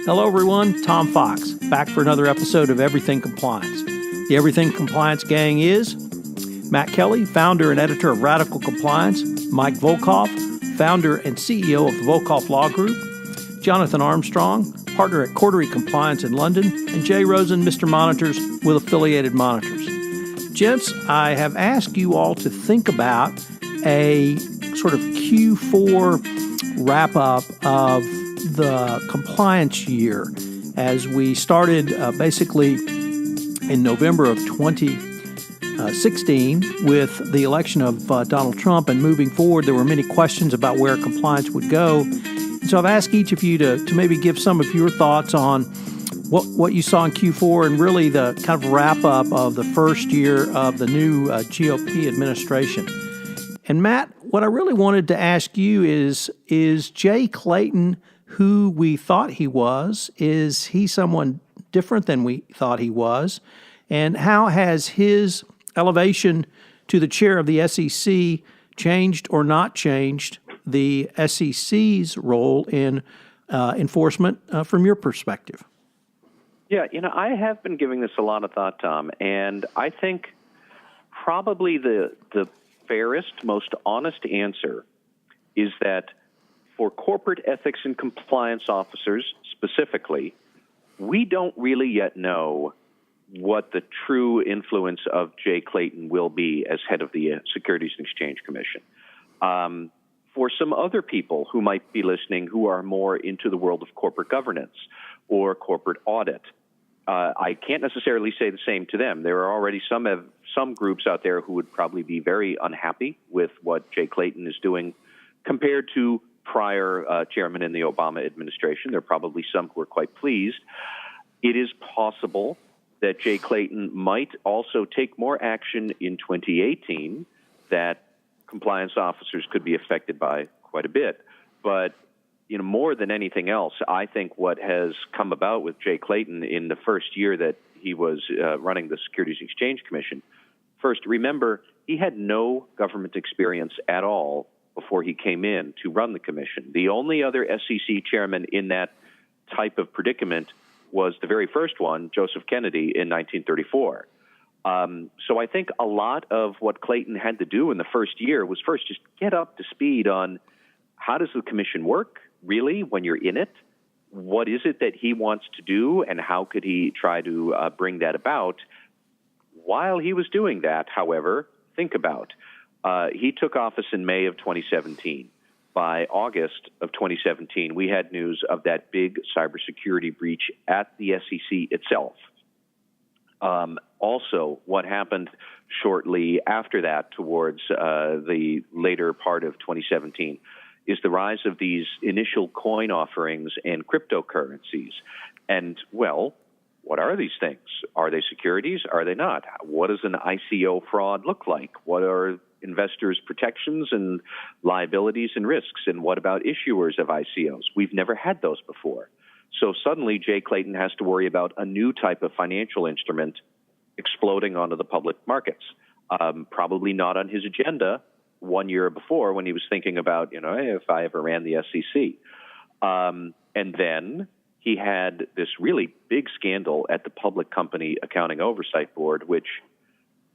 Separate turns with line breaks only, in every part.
Hello, everyone. Tom Fox, back for another episode of Everything Compliance. The Everything Compliance gang is Matt Kelly, founder and editor of Radical Compliance, Mike Volkov, founder and CEO of the Volkov Law Group, Jonathan Armstrong, partner at Cordery Compliance in London, and Jay Rosen, Mr. Monitors with Affiliated Monitors. Gents, I have asked you all to think about a sort of Q4 wrap-up of the compliance year as we started basically in November of 2016 with the election of Donald Trump, and moving forward there were many questions about where compliance would go. And so I've asked each of you to maybe give some of your thoughts on what you saw in Q4 and really the kind of wrap-up of the first year of the new GOP administration. And Matt, what I really wanted to ask you is Jay Clayton who we thought he was? Is he someone different than we thought he was? And how has his elevation to the chair of the SEC changed or not changed the SEC's role in enforcement from your perspective?
Yeah, I have been giving this a lot of thought, Tom, and I think probably the fairest, most honest answer is that for corporate ethics and compliance officers specifically, we don't really yet know what the true influence of Jay Clayton will be as head of the Securities and Exchange Commission. For some other people who might be listening who are more into the world of corporate governance or corporate audit, I can't necessarily say the same to them. There are already some groups out there who would probably be very unhappy with what Jay Clayton is doing compared to prior chairman in the Obama administration. There are probably some who are quite pleased. It is possible that Jay Clayton might also take more action in 2018 that compliance officers could be affected by quite a bit. But more than anything else, I think what has come about with Jay Clayton in the first year that he was running the Securities and Exchange Commission, first, remember, he had no government experience at all before he came in to run the commission. The only other SEC chairman in that type of predicament was the very first one, Joseph Kennedy, in 1934. So I think a lot of what Clayton had to do in the first year was first just get up to speed on how does the commission work, really, when you're in it? What is it that he wants to do, and how could he try to bring that about? While he was doing that, however, think about he took office in May of 2017. By August of 2017, we had news of that big cybersecurity breach at the SEC itself. Also, what happened shortly after that, towards the later part of 2017, is the rise of these initial coin offerings and cryptocurrencies. And, well, what are these things? Are they securities? Are they not? What does an ICO fraud look like? What are investors' protections and liabilities and risks? And what about issuers of ICOs? We've never had those before. So suddenly Jay Clayton has to worry about a new type of financial instrument exploding onto the public markets. Probably not on his agenda 1 year before when he was thinking about, if I ever ran the SEC. And then he had this really big scandal at the Public Company Accounting Oversight Board, which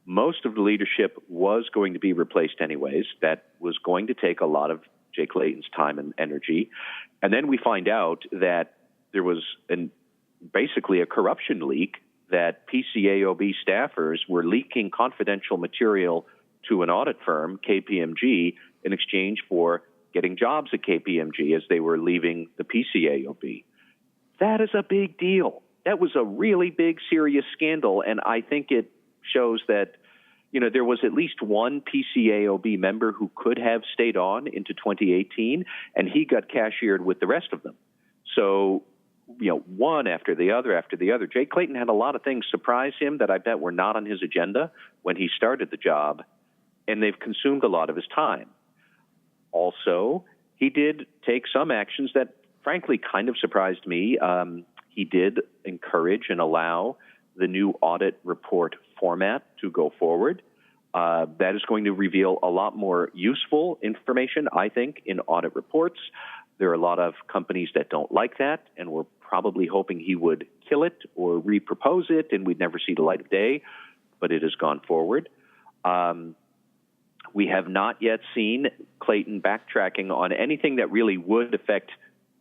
most of the leadership was going to be replaced anyways. That was going to take a lot of Jay Clayton's time and energy. And then we find out that there was basically a corruption leak, that PCAOB staffers were leaking confidential material to an audit firm, KPMG, in exchange for getting jobs at KPMG as they were leaving the PCAOB. That is a big deal. That was a really big, serious scandal, and I think it shows that, there was at least one PCAOB member who could have stayed on into 2018, and he got cashiered with the rest of them. So, one after the other after the other. Jay Clayton had a lot of things surprise him that I bet were not on his agenda when he started the job, and they've consumed a lot of his time. Also, he did take some actions that, frankly, kind of surprised me. He did encourage and allow the new audit report format to go forward. That is going to reveal a lot more useful information, I think, in audit reports. There are a lot of companies that don't like that, and we're probably hoping he would kill it or repropose it, and we'd never see the light of day, but it has gone forward. We have not yet seen Clayton backtracking on anything that really would affect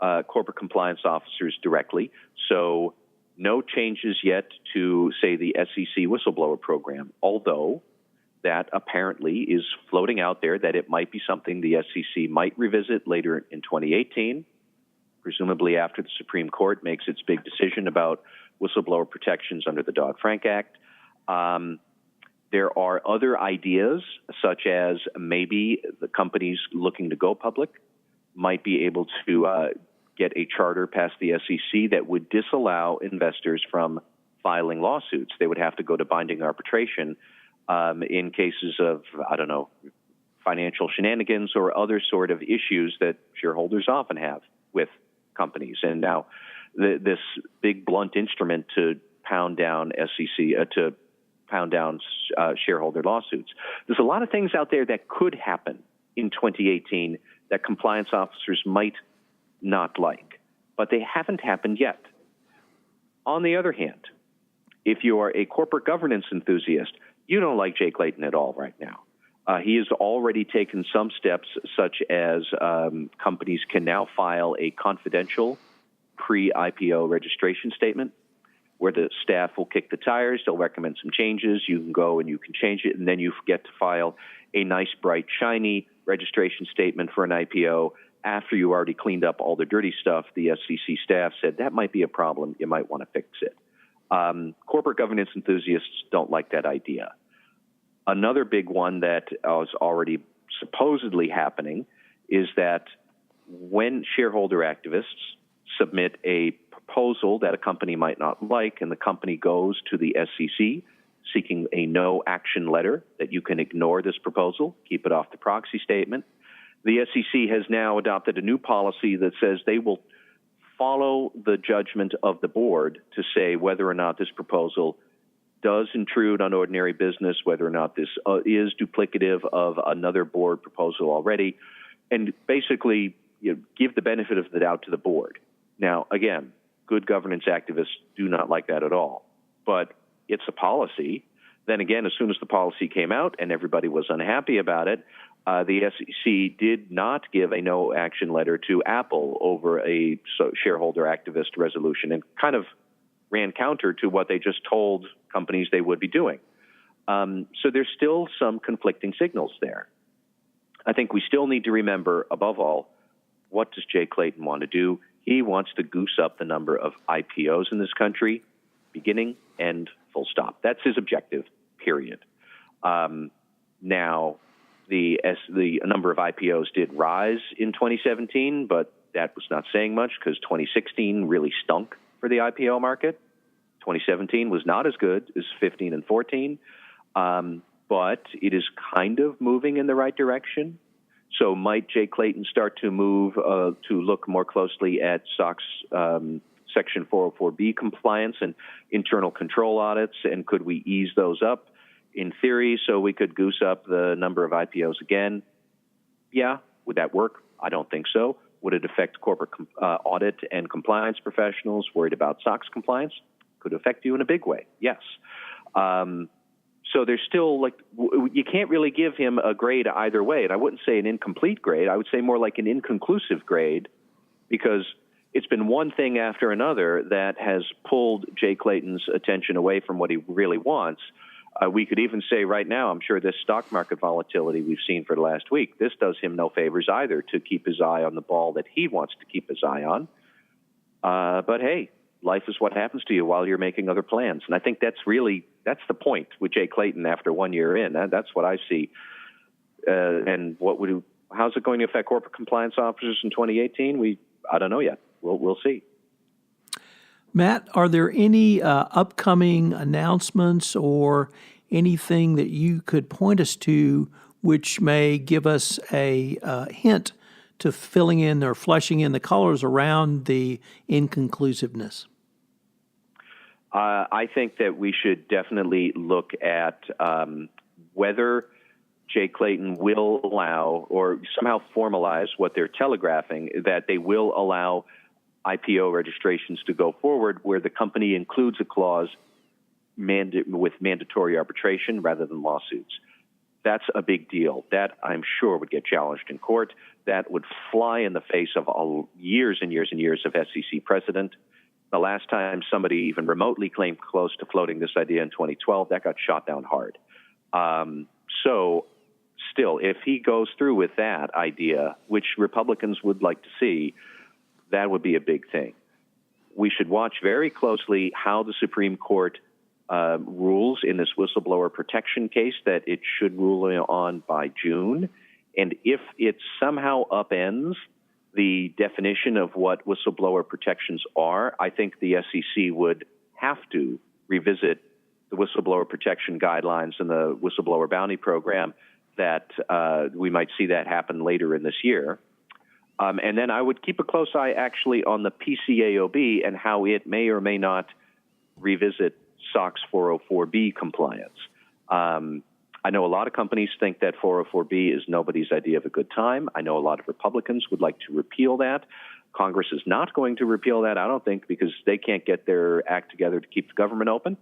corporate compliance officers directly. So no changes yet to, say, the SEC whistleblower program, although that apparently is floating out there that it might be something the SEC might revisit later in 2018, presumably after the Supreme Court makes its big decision about whistleblower protections under the Dodd-Frank Act. There are other ideas, such as maybe the companies looking to go public might be able to get a charter past the SEC that would disallow investors from filing lawsuits. They would have to go to binding arbitration in cases of, I don't know, financial shenanigans or other sort of issues that shareholders often have with companies. And now this big blunt instrument to pound down shareholder lawsuits. There's a lot of things out there that could happen in 2018 that compliance officers might not like, but they haven't happened yet. On the other hand, if you are a corporate governance enthusiast, you don't like Jay Clayton at all right now. He has already taken some steps, such as companies can now file a confidential pre-IPO registration statement where the staff will kick the tires. They'll recommend some changes. You can go and you can change it, and then you get to file a nice, bright, shiny registration statement for an IPO after you already cleaned up all the dirty stuff. The SEC staff said that might be a problem. You might want to fix it. Corporate governance enthusiasts don't like that idea. Another big one that is already supposedly happening is that when shareholder activists submit a proposal that a company might not like, and the company goes to the SEC seeking a no action letter that you can ignore this proposal, keep it off the proxy statement, the SEC has now adopted a new policy that says they will follow the judgment of the board to say whether or not this proposal does intrude on ordinary business, whether or not this is duplicative of another board proposal already, and basically give the benefit of the doubt to the board. Now, again, good governance activists do not like that at all, but it's a policy. Then again, as soon as the policy came out and everybody was unhappy about it, the SEC did not give a no action letter to Apple over a shareholder activist resolution and kind of ran counter to what they just told companies they would be doing. So there's still some conflicting signals there. I think we still need to remember, above all, what does Jay Clayton want to do? He wants to goose up the number of IPOs in this country, beginning, end, full stop. That's his objective, period. Now, the number of IPOs did rise in 2017, but that was not saying much because 2016 really stunk for the IPO market. 2017 was not as good as 15 and 14, but it is kind of moving in the right direction. So might Jay Clayton start to move to look more closely at SOX Section 404B compliance and internal control audits, and could we ease those up in theory so we could goose up the number of IPOs again? Yeah. Would that work? I don't think so. Would it affect corporate audit and compliance professionals worried about SOX compliance? Could affect you in a big way, yes. So there's still, you can't really give him a grade either way. And I wouldn't say an incomplete grade. I would say more like an inconclusive grade, because it's been one thing after another that has pulled Jay Clayton's attention away from what he really wants. We could even say right now, I'm sure this stock market volatility we've seen for the last week, this does him no favors either to keep his eye on the ball that he wants to keep his eye on. But hey, life is what happens to you while you're making other plans. And I think that's the point with Jay Clayton after 1 year in. That's what I see. And how's it going to affect corporate compliance officers in 2018? I don't know yet. We'll see.
Matt, are there any upcoming announcements or anything that you could point us to which may give us a hint to filling in or fleshing in the colors around the inconclusiveness?
I think that we should definitely look at whether Jay Clayton will allow or somehow formalize what they're telegraphing, that they will allow IPO registrations to go forward where the company includes a clause with mandatory arbitration rather than lawsuits. That's a big deal. That, I'm sure, would get challenged in court. That would fly in the face of years and years and years of SEC precedent. The last time somebody even remotely came close to floating this idea in 2012, that got shot down hard. So still, if he goes through with that idea, which Republicans would like to see, that would be a big thing. We should watch very closely how the Supreme Court rules in this whistleblower protection case that it should rule on by June. And if it somehow upends the definition of what whistleblower protections are, I think the SEC would have to revisit the whistleblower protection guidelines and the whistleblower bounty program, that we might see that happen later in this year. And then I would keep a close eye actually on the PCAOB and how it may or may not revisit SOX 404B compliance. I know a lot of companies think that 404B is nobody's idea of a good time. I know a lot of Republicans would like to repeal that. Congress is not going to repeal that, I don't think, because they can't get their act together to keep the government open.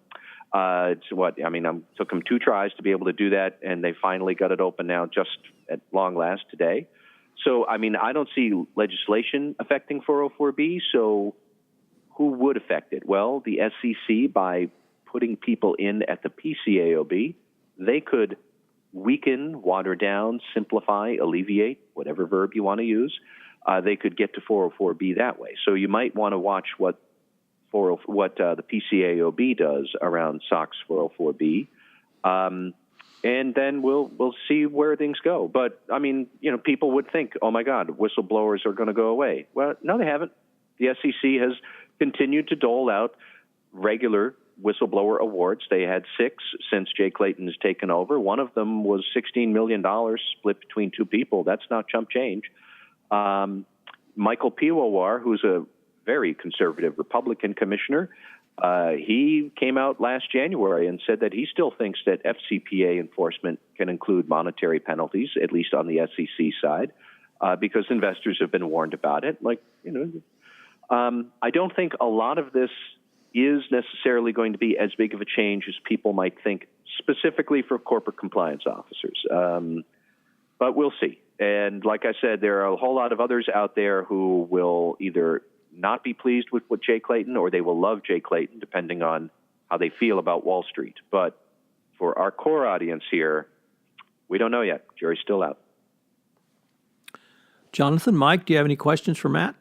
Took them 2 tries to be able to do that, and they finally got it open now just at long last today. So, I don't see legislation affecting 404B, so who would affect it? Well, the SEC, by putting people in at the PCAOB, they could weaken, water down, simplify, alleviate, whatever verb you want to use. They could get to 404B that way. So you might want to watch what the PCAOB does around SOX 404B, and then we'll see where things go. But people would think, oh my God, whistleblowers are going to go away. Well, no, they haven't. The SEC has continued to dole out regular whistleblower awards. They had 6 since Jay Clayton has taken over. One of them was $16 million split between 2 people. That's not chump change. Michael Piwowar, who's a very conservative Republican commissioner, he came out last January and said that he still thinks that FCPA enforcement can include monetary penalties, at least on the SEC side, because investors have been warned about it. I don't think a lot of this is necessarily going to be as big of a change as people might think, specifically for corporate compliance officers. But we'll see. And like I said, there are a whole lot of others out there who will either not be pleased with what Jay Clayton, or they will love Jay Clayton, depending on how they feel about Wall Street. But for our core audience here, we don't know yet. Jury's still out.
Jonathan, Mike, do you have any questions for Matt?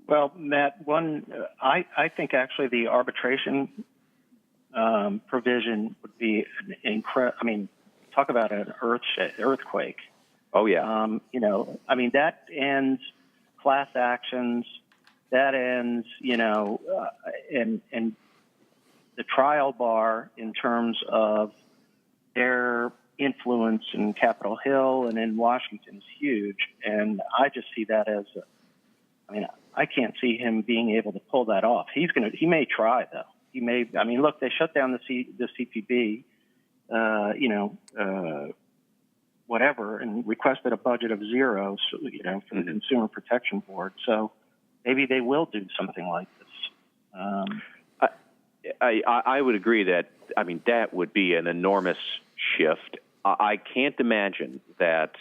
Well, Matt, I think actually the arbitration provision would be an incredible. Talk about an earthquake.
Oh yeah.
That ends class actions. That ends, and the trial bar in terms of their influence in Capitol Hill and in Washington is huge, and I just see that as I can't see him being able to pull that off. He may try though. He may. Look, they shut down the CPB, whatever, and requested a budget of 0, for the Consumer Protection Board. So maybe they will do something like this.
I would agree that. That would be an enormous shift. I can't imagine that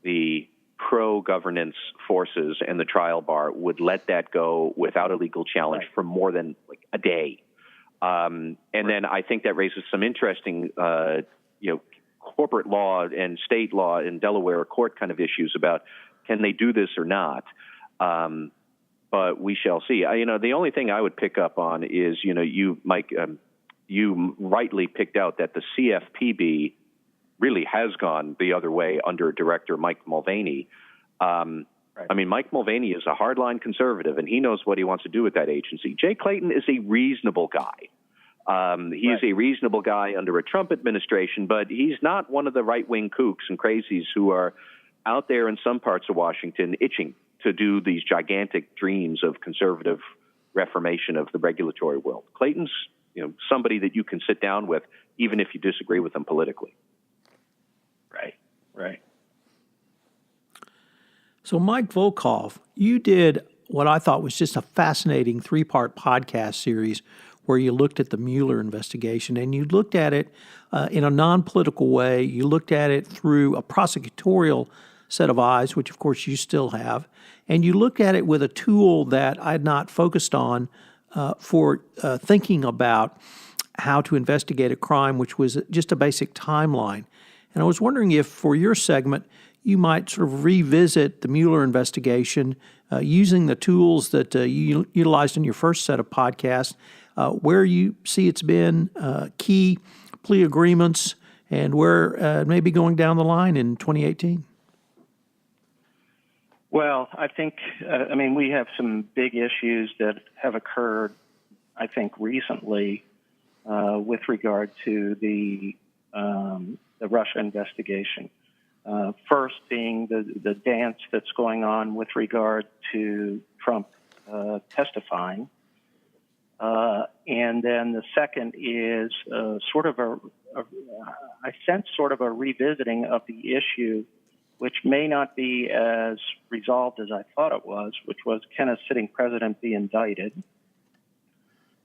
the pro-governance forces and the trial bar would let that go without a legal challenge for more than a day. And then I think that raises some interesting, corporate law and state law in Delaware court kind of issues about can they do this or not. But we shall see. The only thing I would pick up on is, you, Mike, you rightly picked out that the CFPB really has gone the other way under Director Mike Mulvaney. Mike Mulvaney is a hardline conservative, and he knows what he wants to do with that agency. Jay Clayton is a reasonable guy. He is a reasonable guy under a Trump administration, but he's not one of the right-wing kooks and crazies who are out there in some parts of Washington itching to do these gigantic dreams of conservative reformation of the regulatory world. Clayton's, somebody that you can sit down with, even if you disagree with him politically.
Right.
So, Mike Volkov, you did what I thought was just a fascinating 3-part podcast series where you looked at the Mueller investigation, and you looked at it in a non-political way. You looked at it through a prosecutorial set of eyes, which of course you still have, and you looked at it with a tool that I had not focused on for thinking about how to investigate a crime, which was just a basic timeline. And I was wondering if, for your segment, you might sort of revisit the Mueller investigation using the tools that you utilized in your first set of podcasts, where you see it's been key plea agreements and where it may be going down the line in 2018.
Well, I think, we have some big issues that have occurred, I think, recently with regard to the Russia investigation. First being the dance that's going on with regard to Trump testifying. And then the second is I sense sort of a revisiting of the issue, which may not be as resolved as I thought it was, which was, can a sitting president be indicted?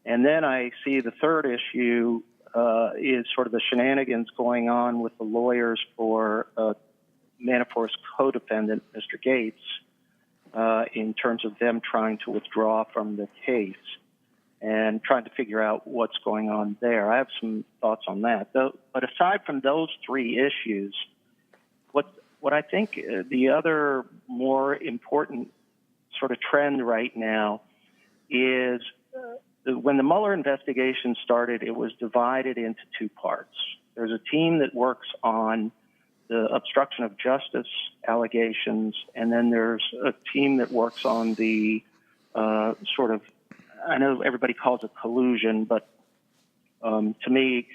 And then I see the third issue is sort of the shenanigans going on with the lawyers for Manafort's co-defendant, Mr. Gates, in terms of them trying to withdraw from the case and trying to figure out what's going on there. I have some thoughts on that. But aside from those three issues, what I think the other more important sort of trend right now is when the Mueller investigation started, it was divided into two parts. There's a team that works on the obstruction of justice allegations, and then there's a team that works on the sort of, I know everybody calls it collusion, but to me,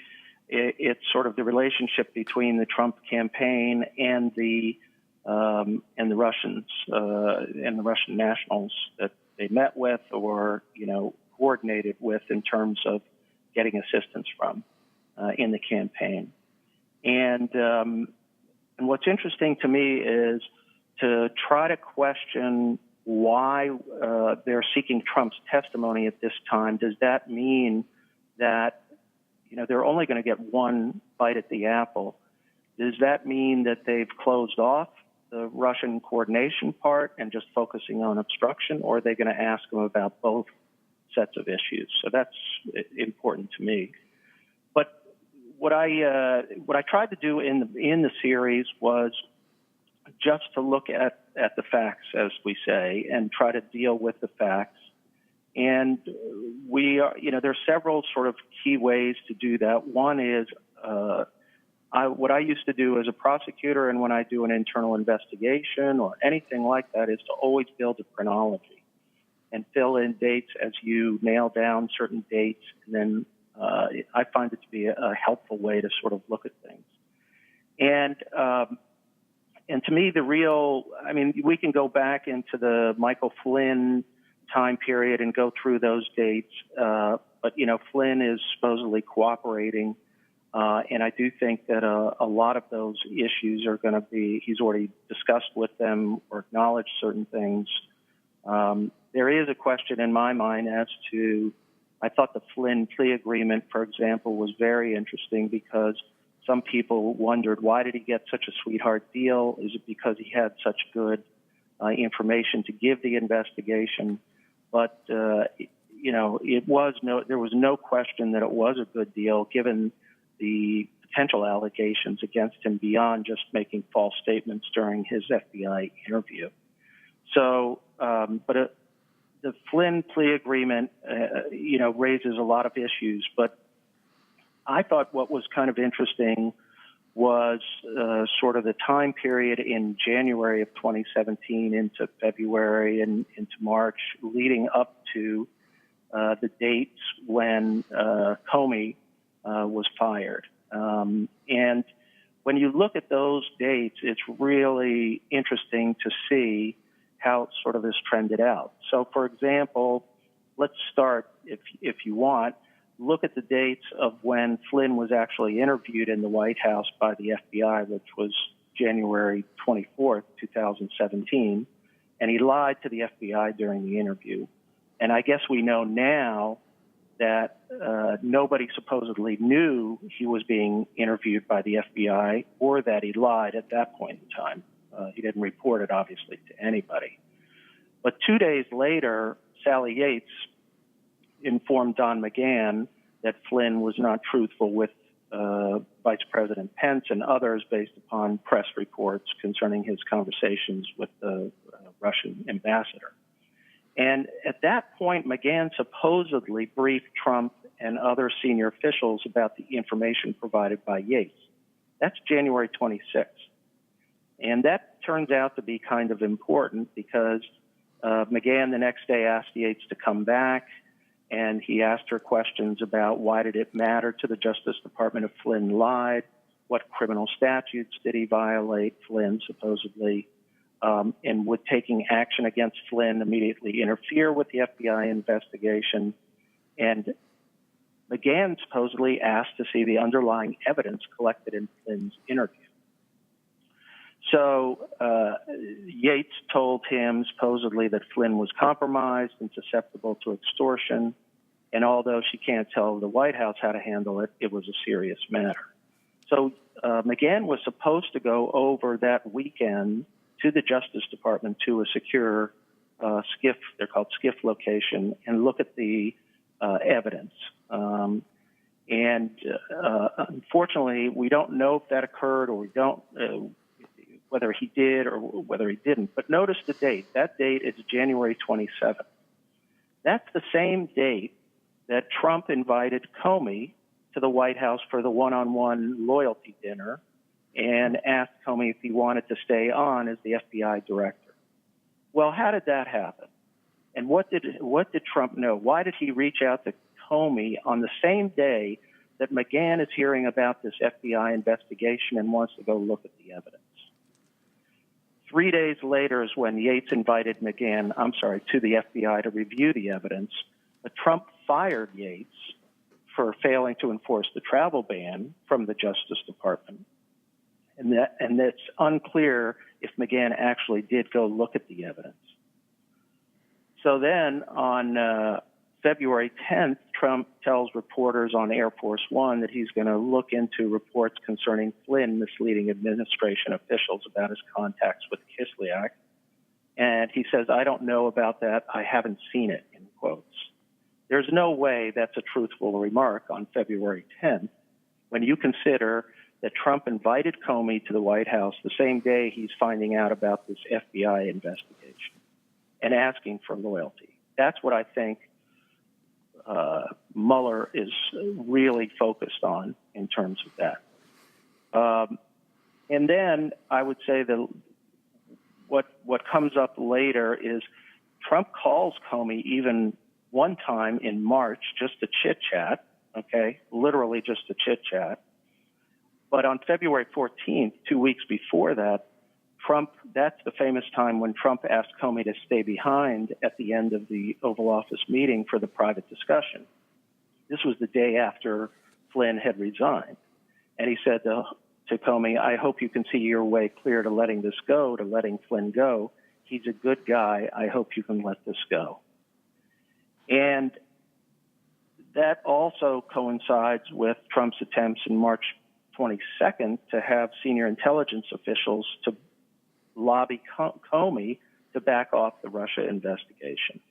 it's sort of the relationship between the Trump campaign and the Russians and the Russian nationals that they met with or coordinated with in terms of getting assistance from in the campaign. And what's interesting to me is to try to question why they're seeking Trump's testimony at this time. Does that mean that they're only going to get one bite at the apple? Does that mean that they've closed off the Russian coordination part and just focusing on obstruction, or are they going to ask them about both sets of issues? So that's important to me. But what I tried to do in the series was just to look at the facts, as we say, and try to deal with the facts. And we are, there's several sort of key ways to do that. One is what I used to do as a prosecutor, and when I do an internal investigation or anything like that, is to always build a chronology and fill in dates as you nail down certain dates. And then I find it to be a helpful way to sort of look at things. And to me, we can go back into the Michael Flynn time period and go through those dates. But Flynn is supposedly cooperating. And I do think that a lot of those issues are going to be, he's already discussed with them or acknowledged certain things. There is a question in my mind as to, I thought the Flynn plea agreement, for example, was very interesting because some people wondered, why did he get such a sweetheart deal? Is it because he had such good information to give the investigation? But, there was no question that it was a good deal given the potential allegations against him beyond just making false statements during his FBI interview. So, but the Flynn plea agreement, raises a lot of issues. But I thought what was kind of interesting was sort of the time period in January of 2017 into February and into March, leading up to the dates when Comey was fired. And when you look at those dates, it's really interesting to see how sort of this trended out. So, for example, let's start, if you want, look at the dates of when Flynn was actually interviewed in the White House by the FBI, which was January 24th, 2017, and he lied to the FBI during the interview. And I guess we know now that nobody supposedly knew he was being interviewed by the FBI or that he lied at that point in time. He didn't report it, obviously, to anybody. But 2 days later, Sally Yates informed Don McGahn that Flynn was not truthful with Vice President Pence and others based upon press reports concerning his conversations with the Russian ambassador. And at that point, McGahn supposedly briefed Trump and other senior officials about the information provided by Yates. That's January 26th. And that turns out to be kind of important because McGahn the next day asked Yates to come back, and he asked her questions about why did it matter to the Justice Department if Flynn lied, what criminal statutes did he violate, Flynn supposedly, and would taking action against Flynn immediately interfere with the FBI investigation. And McGahn supposedly asked to see the underlying evidence collected in Flynn's interview. So Yates told him supposedly that Flynn was compromised and susceptible to extortion, and although she can't tell the White House how to handle it, it was a serious matter. So McGahn was supposed to go over that weekend to the Justice Department to a secure SCIF, they're called SCIF location, and look at the evidence. Unfortunately, we don't know if that occurred, or we don't whether he did or whether he didn't. But notice the date. That date is January 27th. That's the same date that Trump invited Comey to the White House for the one-on-one loyalty dinner and asked Comey if he wanted to stay on as the FBI director. Well, how did that happen? And what did Trump know? Why did he reach out to Comey on the same day that McGahn is hearing about this FBI investigation and wants to go look at the evidence? 3 days later is when Yates invited McGahn, to the FBI to review the evidence. But Trump fired Yates for failing to enforce the travel ban from the Justice Department. And it's unclear if McGahn actually did go look at the evidence. So then on February 10th, Trump tells reporters on Air Force One that he's going to look into reports concerning Flynn misleading administration officials about his contacts with Kislyak. And he says, I don't know about that. I haven't seen it, in quotes. There's no way that's a truthful remark on February 10th when you consider that Trump invited Comey to the White House the same day he's finding out about this FBI investigation and asking for loyalty. That's what I think Mueller is really focused on in terms of that. And then I would say that what comes up later is Trump calls Comey even one time in March just to chit-chat, okay, literally just to chit-chat. But on February 14th, 2 weeks before that, that's the famous time when Trump asked Comey to stay behind at the end of the Oval Office meeting for the private discussion. This was the day after Flynn had resigned. And he said to Comey, I hope you can see your way clear to letting this go, to letting Flynn go. He's a good guy. I hope you can let this go. And that also coincides with Trump's attempts in March 22nd to have senior intelligence officials to lobby Comey to back off the Russia investigation.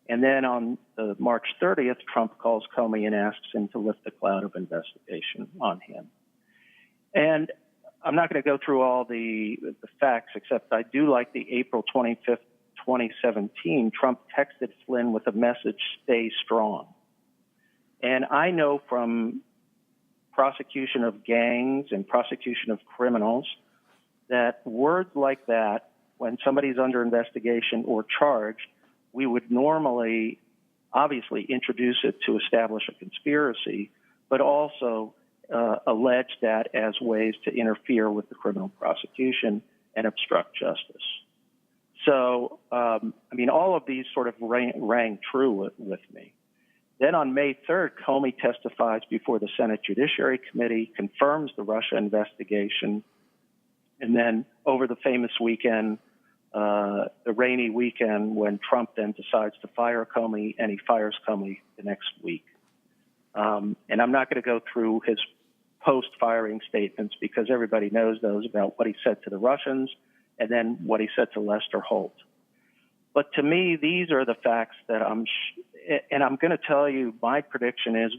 And then on March 30th, Trump calls Comey and asks him to lift the cloud of investigation on him. And I'm not going to go through all the facts, except I do like the April 25th, 2017, Trump texted Flynn with a message, stay strong. And I know from prosecution of gangs and prosecution of criminals that words like that, when somebody's under investigation or charged, we would normally obviously introduce it to establish a conspiracy, but also allege that as ways to interfere with the criminal prosecution and obstruct justice. So, all of these sort of rang true with me. Then on May 3rd, Comey testifies before the Senate Judiciary Committee, confirms the Russia investigation, And then over the famous weekend, the rainy weekend, when Trump then decides to fire Comey, and he fires Comey the next week. And I'm not going to go through his post-firing statements because everybody knows those about what he said to the Russians and then what he said to Lester Holt. But to me, these are the facts that and I'm going to tell you, my prediction is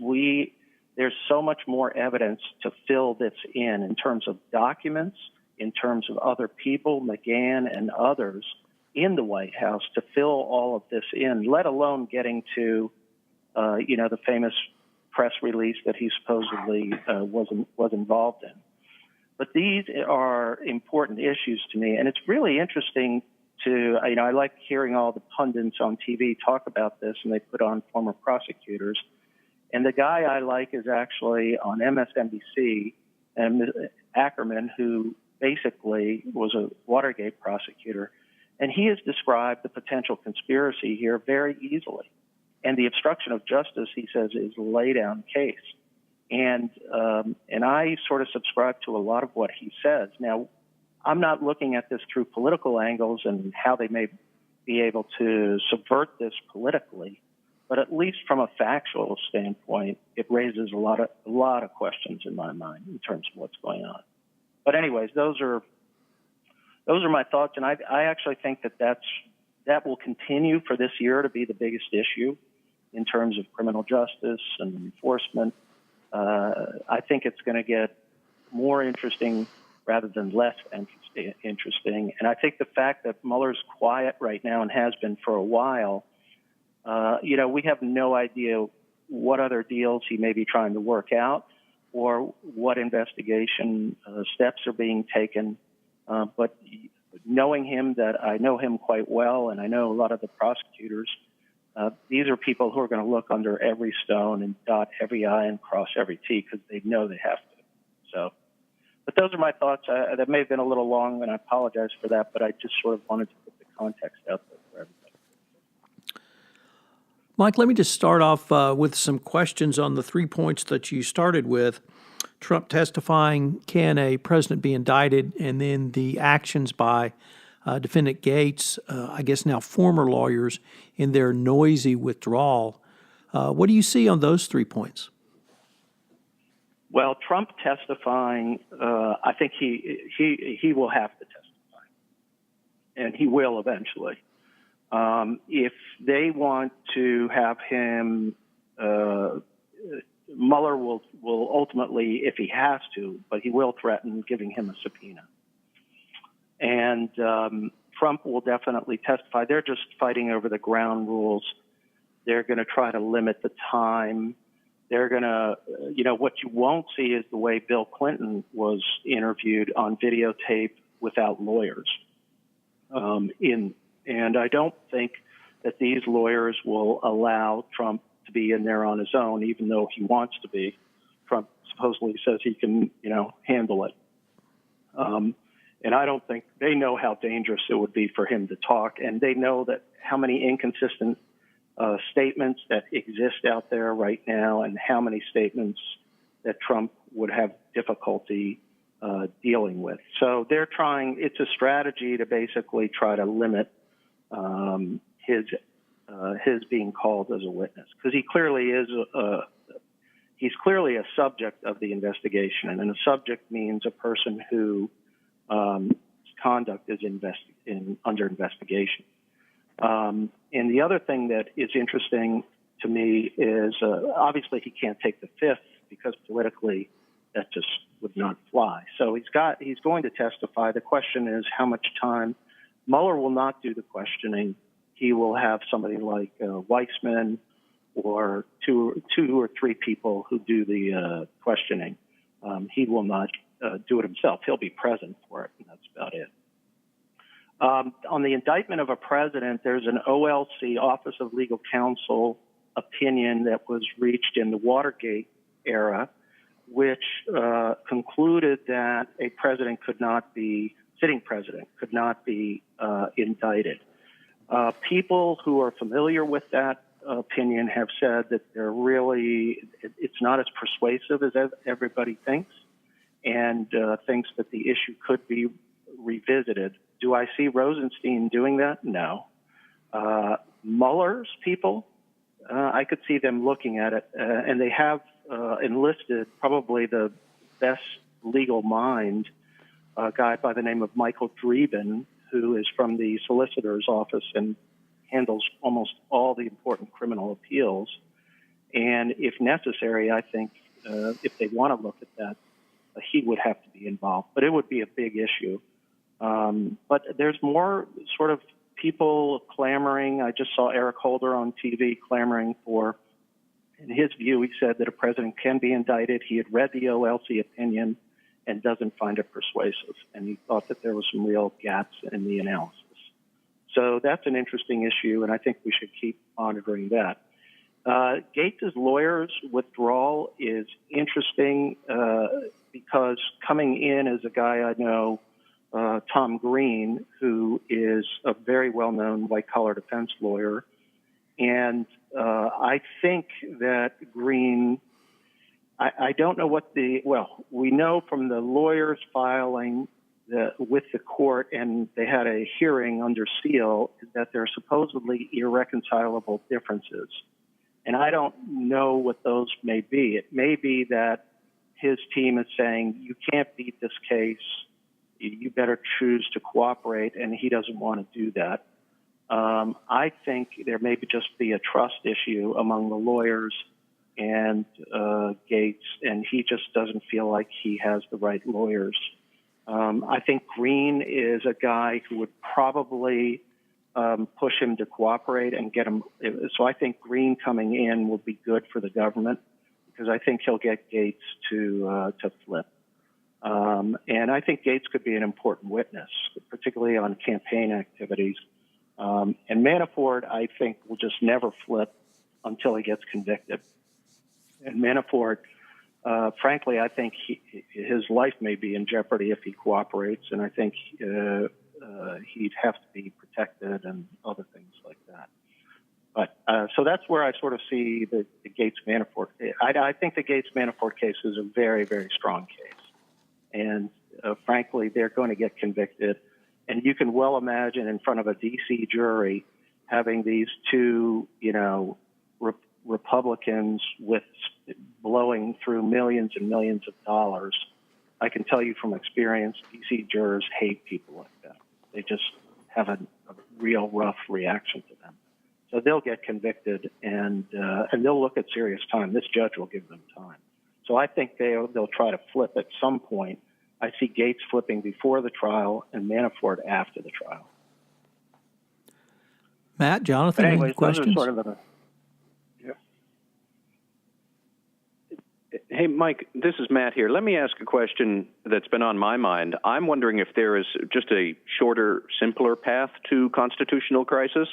there's so much more evidence to fill this in terms of documents, in terms of other people, McGahn and others in the White House to fill all of this in, let alone getting to, the famous press release that he supposedly was involved in. But these are important issues to me, and it's really interesting I like hearing all the pundits on TV talk about this, and they put on former prosecutors. And the guy I like is actually on MSNBC, and Ackerman, who basically was a Watergate prosecutor. And he has described the potential conspiracy here very easily. And the obstruction of justice, he says, is a lay-down case. And I sort of subscribe to a lot of what he says. Now, I'm not looking at this through political angles and how they may be able to subvert this politically, but at least from a factual standpoint, it raises a lot of questions in my mind in terms of what's going on. But anyways, those are my thoughts, and I actually think that will continue for this year to be the biggest issue in terms of criminal justice and enforcement. I think it's going to get more interesting rather than less interesting. And I think the fact that Mueller's quiet right now and has been for a while, we have no idea what other deals he may be trying to work out or what investigation steps are being taken. But knowing him, that I know him quite well, and I know a lot of the prosecutors, these are people who are going to look under every stone and dot every I and cross every T because they know they have to. So. But those are my thoughts. That may have been a little long, and I apologize for that, but I just sort of wanted to put the context out there for everybody.
Mike, let me just start off with some questions on the 3 points that you started with. Trump testifying, can a president be indicted, and then the actions by Defendant Gates, I guess now former lawyers, in their noisy withdrawal. What do you see on those 3 points?
Well, Trump testifying, I think he will have to testify, and he will eventually. If they want to have him, Mueller will ultimately, if he has to, but he will threaten giving him a subpoena. And Trump will definitely testify. They're just fighting over the ground rules. They're going to try to limit the time. They're going to, what you won't see is the way Bill Clinton was interviewed on videotape without lawyers. And I don't think that these lawyers will allow Trump to be in there on his own, even though he wants to be. Trump supposedly says he can, handle it. And I don't think they know how dangerous it would be for him to talk, and they know that how many inconsistent statements that exist out there right now and how many statements that Trump would have difficulty dealing with. So they're trying, it's a strategy to basically try to limit his being called as a witness, because he clearly is he's clearly a subject of the investigation, and a subject means a person who conduct is under investigation. And the other thing that is interesting to me is obviously he can't take the fifth because politically that just would not fly. So he's going to testify. The question is how much time. Mueller will not do the questioning. He will have somebody like Weissman or two or three people who do the questioning. He will not do it himself. He'll be present for it, and that's about it. On the indictment of a president, there's an OLC, Office of Legal Counsel, opinion that was reached in the Watergate era, which concluded that a president sitting president could not be indicted. People who are familiar with that opinion have said that it's not as persuasive as everybody thinks, and thinks that the issue could be revisited. Do I see Rosenstein doing that? No. Mueller's people, I could see them looking at it, and they have enlisted probably the best legal mind, a guy by the name of Michael Dreeben, who is from the solicitor's office and handles almost all the important criminal appeals. And if necessary, I think if they want to look at that, he would have to be involved. But it would be a big issue. But there's more sort of people clamoring. I just saw Eric Holder on TV clamoring for, in his view, he said that a president can be indicted. He had read the OLC opinion and doesn't find it persuasive. And he thought that there was some real gaps in the analysis. So that's an interesting issue, and I think we should keep monitoring that. Gates' lawyer's withdrawal is interesting because coming in as a guy I know, Tom Green, who is a very well-known white-collar defense lawyer, and I think that Green, I don't know what we know from the lawyers filing with the court, and they had a hearing under seal, that there are supposedly irreconcilable differences. And I don't know what those may be. It may be that his team is saying, you can't beat this case, you better choose to cooperate, and he doesn't want to do that. I think there may just be a trust issue among the lawyers and Gates, and he just doesn't feel like he has the right lawyers. I think Green is a guy who would probably push him to cooperate and get him. So I think Green coming in will be good for the government because I think he'll get Gates to flip. And I think Gates could be an important witness, particularly on campaign activities. And Manafort, I think, will just never flip until he gets convicted. And Manafort, frankly, I think his life may be in jeopardy if he cooperates, and I think he'd have to be protected and other things like that. But so that's where I sort of see the Gates-Manafort. I think the Gates-Manafort case is a very, very strong case. And frankly, they're going to get convicted. And you can well imagine in front of a D.C. jury having these two, Republicans with blowing through millions and millions of dollars. I can tell you from experience, D.C. jurors hate people like that. They just have a real rough reaction to them. So they'll get convicted, and they'll look at serious time. This judge will give them time. So I think they'll try to flip at some point. I see Gates flipping before the trial and Manafort after the trial.
Matt, Jonathan,
anyways,
any questions?
Those are sort of
Hey, Mike, this is Matt here. Let me ask a question that's been on my mind. I'm wondering if there is just a shorter, simpler path to constitutional crisis.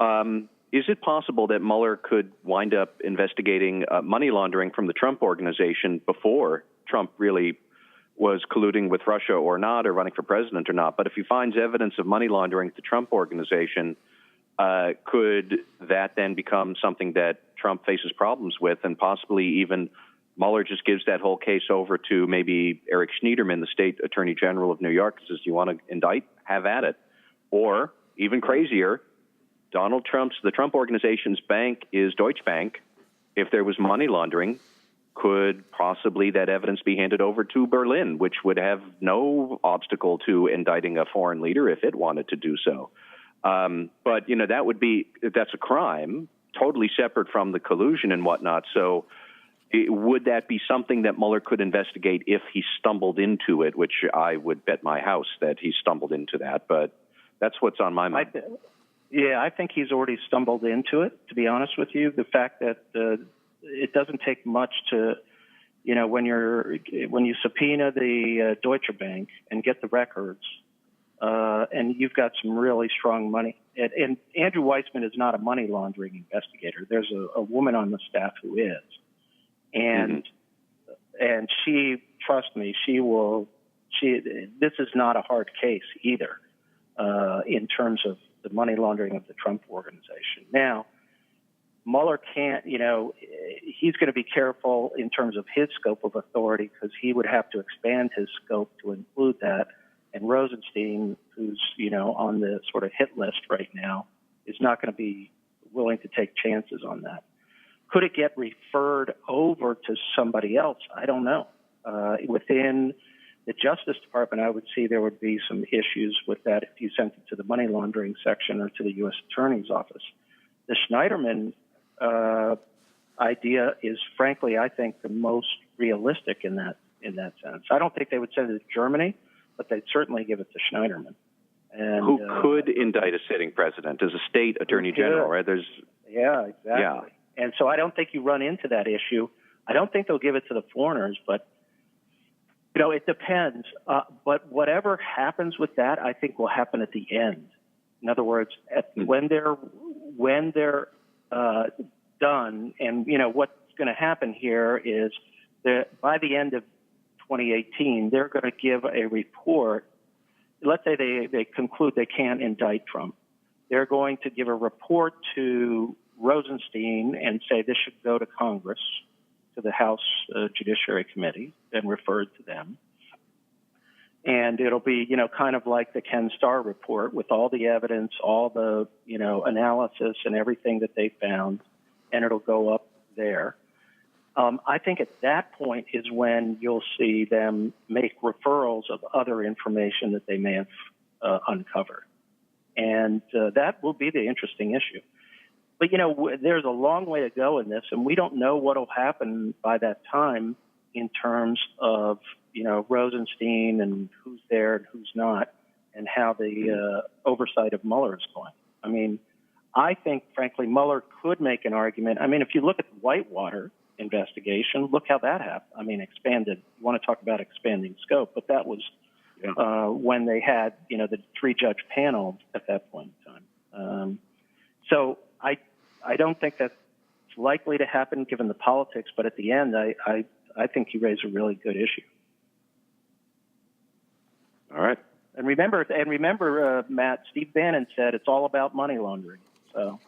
Is it possible that Mueller could wind up investigating money laundering from the Trump organization before Trump really was colluding with Russia or not, or running for president or not? But if he finds evidence of money laundering at the Trump organization, could that then become something that Trump faces problems with, and possibly even Mueller just gives that whole case over to maybe Eric Schneiderman, the state attorney general of New York, says, you want to indict? Have at it. Or, even crazier, the Trump organization's bank is Deutsche Bank. If there was money laundering, could possibly that evidence be handed over to Berlin, which would have no obstacle to indicting a foreign leader if it wanted to do so. But, that's a crime, totally separate from the collusion and whatnot. So would that be something that Mueller could investigate if he stumbled into it, which I would bet my house that he stumbled into that. But that's what's on my mind.
I think he's already stumbled into it, to be honest with you. The fact that it doesn't take much to, when you subpoena the Deutsche Bank and get the records, and you've got some really strong money. And Andrew Weissman is not a money laundering investigator. There's a woman on the staff who is. And she, trust me, this is not a hard case either in terms of the money laundering of the Trump organization. Now, Mueller can't, he's going to be careful in terms of his scope of authority because he would have to expand his scope to include that. And Rosenstein, who's, on the sort of hit list right now, is not going to be willing to take chances on that. Could it get referred over to somebody else? I don't know. Within the Justice Department, I would see there would be some issues with that if you sent it to the money laundering section or to the U.S. Attorney's Office. The Schneiderman idea is, frankly, I think the most realistic in that sense. I don't think they would send it to Germany, but they'd certainly give it to Schneiderman. And,
who could indict a sitting president as a state attorney general, right?
Yeah, exactly. Yeah. And so I don't think you run into that issue. I don't think they'll give it to the foreigners, but it depends. But whatever happens with that, I think will happen at the end. In other words, when they're done, and what's going to happen here is that by the end of 2018, they're going to give a report. Let's say they conclude they can't indict Trump. They're going to give a report to Rosenstein and say this should go to Congress, to the House Judiciary Committee, and referred to them. And it'll be, kind of like the Ken Starr report with all the evidence, all the, analysis and everything that they found, and it'll go up there. I think at that point is when you'll see them make referrals of other information that they may have uncovered. And that will be the interesting issue. But, there's a long way to go in this, and we don't know what will happen by that time in terms of, Rosenstein and who's there and who's not, and how the oversight of Mueller is going. I mean, I think, frankly, Mueller could make an argument. I mean, if you look at the Whitewater investigation, look how that happened. I mean, expanded. You want to talk about expanding scope, but that was when they had, the 3-judge panel at that point in time. So I don't think that's likely to happen given the politics, but at the end, I think you raise a really good issue.
All right.
And remember, Matt, Steve Bannon said it's all about money laundering. So.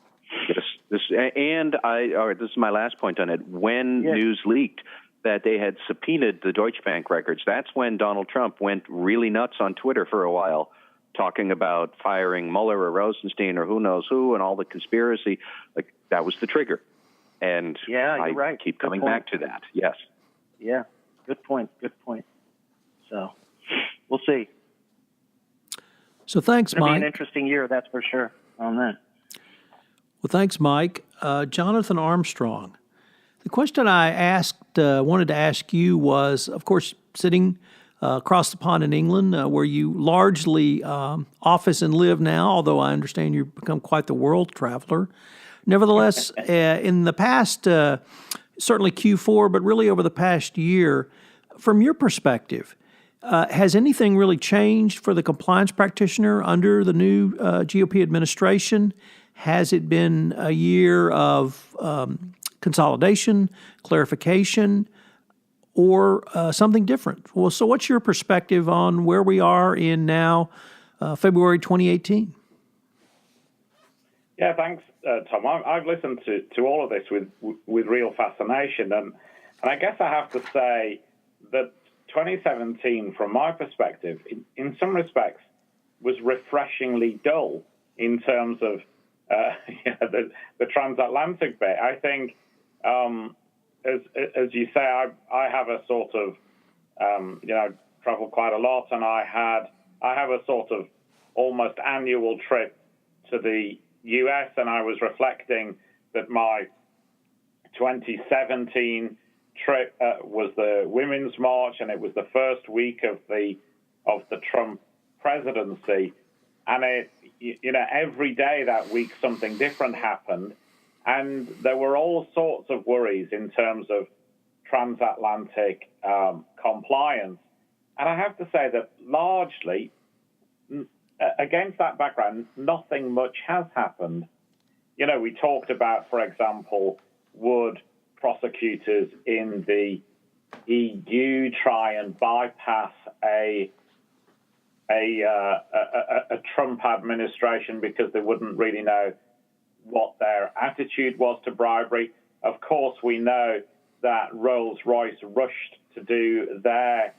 Yes. This is my last point on it. When news leaked that they had subpoenaed the Deutsche Bank records, that's when Donald Trump went really nuts on Twitter for a while, talking about firing Mueller or Rosenstein or who knows who and all the conspiracy. Like, that was the trigger. And
you're right.
Keep coming back to that. Yes.
Yeah. Good point. So we'll see.
So thanks, Mike.
It'll be an interesting year, that's for sure, on that.
Well, thanks, Mike. Jonathan Armstrong. The question I wanted to ask you was, of course, sitting across the pond in England, where you largely office and live now, although I understand you've become quite the world traveler. Nevertheless, in the past, certainly Q4, but really over the past year, from your perspective, has anything really changed for the compliance practitioner under the new GOP administration? Has it been a year of consolidation, clarification, or something different? Well, so what's your perspective on where we are in now February 2018?
Yeah, thanks, Tom. I've listened to all of this with real fascination, and I guess I have to say that 2017, from my perspective, in some respects, was refreshingly dull in terms of the transatlantic bit. I think, as you say, I have a sort of, travel quite a lot, and I have a sort of almost annual trip to the US, and I was reflecting that my 2017 trip was the Women's March, and it was the first week of the Trump presidency, and every day that week something different happened, and there were all sorts of worries in terms of transatlantic compliance. And I have to say that largely, against that background, nothing much has happened. We talked about, for example, would prosecutors in the EU try and bypass a Trump administration because they wouldn't really know what their attitude was to bribery. Of course, we know that Rolls-Royce rushed to do their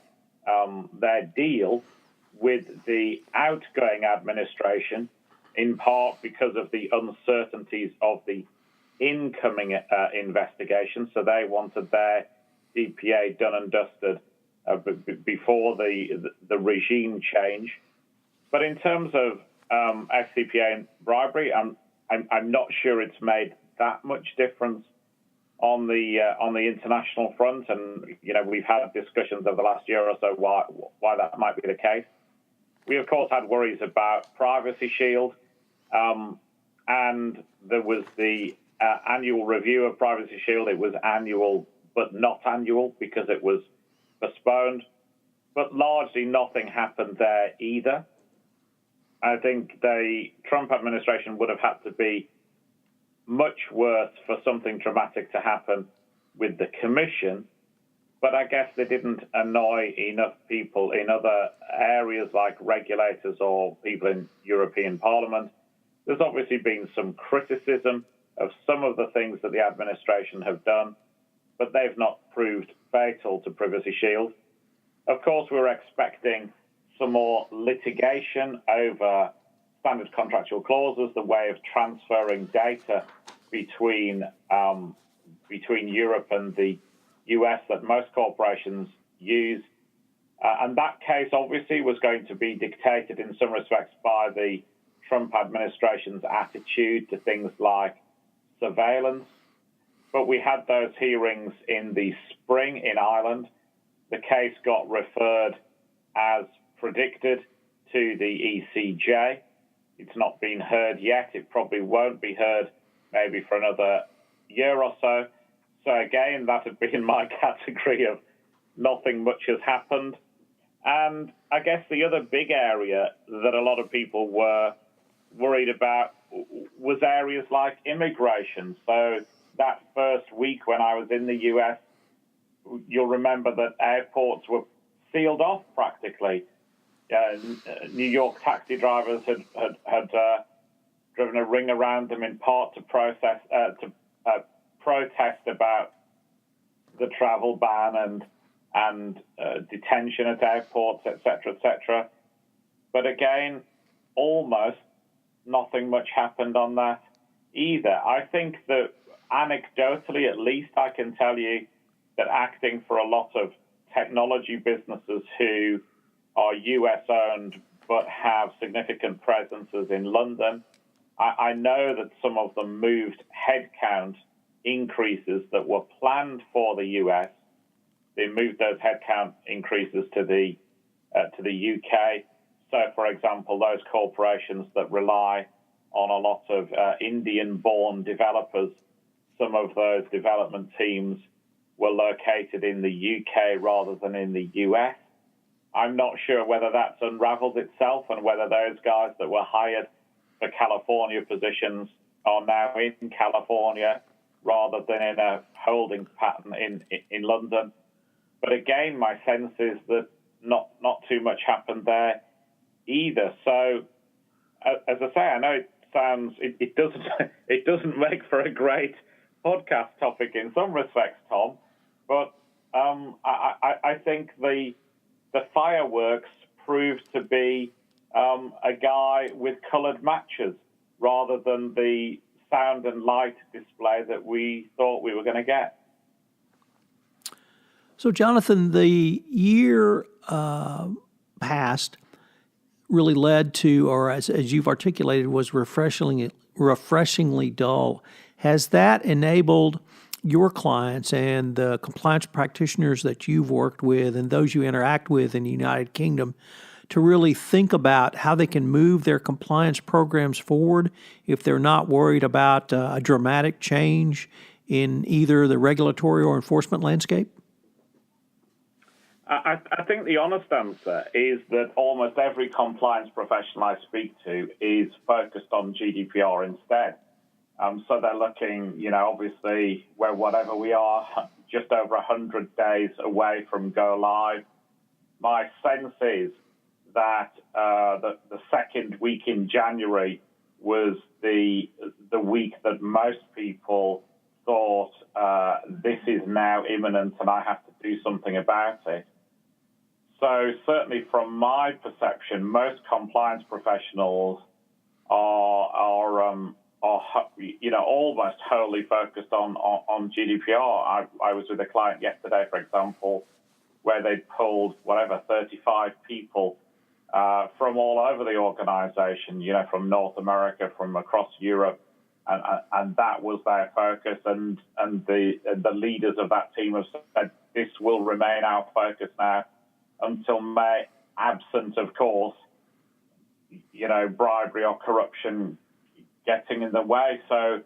deal with the outgoing administration, in part because of the uncertainties of the incoming investigation. So they wanted their DPA done and dusted before the regime change. But in terms of FCPA and bribery, I'm not sure it's made that much difference on the international front, and we've had discussions over the last year or so why that might be the case. We of course had worries about Privacy Shield, and there was the annual review of Privacy Shield. It was annual but not annual because it was postponed, but largely nothing happened there either. I think the Trump administration would have had to be much worse for something dramatic to happen with the commission, but I guess they didn't annoy enough people in other areas like regulators or people in European Parliament. There's obviously been some criticism of some of the things that the administration have done, but they've not proved fatal to Privacy Shield. Of course, we're expecting some more litigation over standard contractual clauses, the way of transferring data between Europe and the US that most corporations use. And that case obviously was going to be dictated in some respects by the Trump administration's attitude to things like surveillance. But we had those hearings in the spring in Ireland. The case got referred as predicted to the ECJ. It's not been heard yet. It probably won't be heard maybe for another year or so. So again, that would be in my category of nothing much has happened. And I guess the other big area that a lot of people were worried about was areas like immigration. So that first week when I was in the US, you'll remember that airports were sealed off practically. New York taxi drivers had driven a ring around them in part to protest about the travel ban and detention at airports, etc., etc. But again, almost nothing much happened on that either. I think that anecdotally, at least, I can tell you that acting for a lot of technology businesses who are US-owned but have significant presences in London, I know that some of them moved headcount increases that were planned for the US. They moved those headcount increases to the UK. So, for example, those corporations that rely on a lot of Indian-born developers, some of those development teams were located in the UK rather than in the US. I'm not sure whether that's unraveled itself and whether those guys that were hired for California positions are now in California rather than in a holding pattern in London. But again, my sense is that not too much happened there either. So, as I say, I know it doesn't make for a great podcast topic in some respects, Tom, but I think the fireworks proved to be a guy with coloured matches rather than the sound and light display that we thought we were going to get.
So, Jonathan, the year past really led to, or as you've articulated, was refreshingly dull. Has that enabled your clients and the compliance practitioners that you've worked with and those you interact with in the United Kingdom to really think about how they can move their compliance programs forward if they're not worried about a dramatic change in either the regulatory or enforcement landscape?
I think the honest answer is that almost every compliance professional I speak to is focused on GDPR instead. So they're looking, obviously, whatever we are, just over 100 days away from go live. My sense is that the second week in January was the week that most people thought this is now imminent and I have to do something about it. So certainly from my perception, most compliance professionals are almost wholly focused on GDPR. I was with a client yesterday, for example, where they pulled 35 people from all over the organization, from North America, from across Europe, and that was their focus. And the leaders of that team have said this will remain our focus now until May, absent, of course, bribery or corruption getting in the way. So,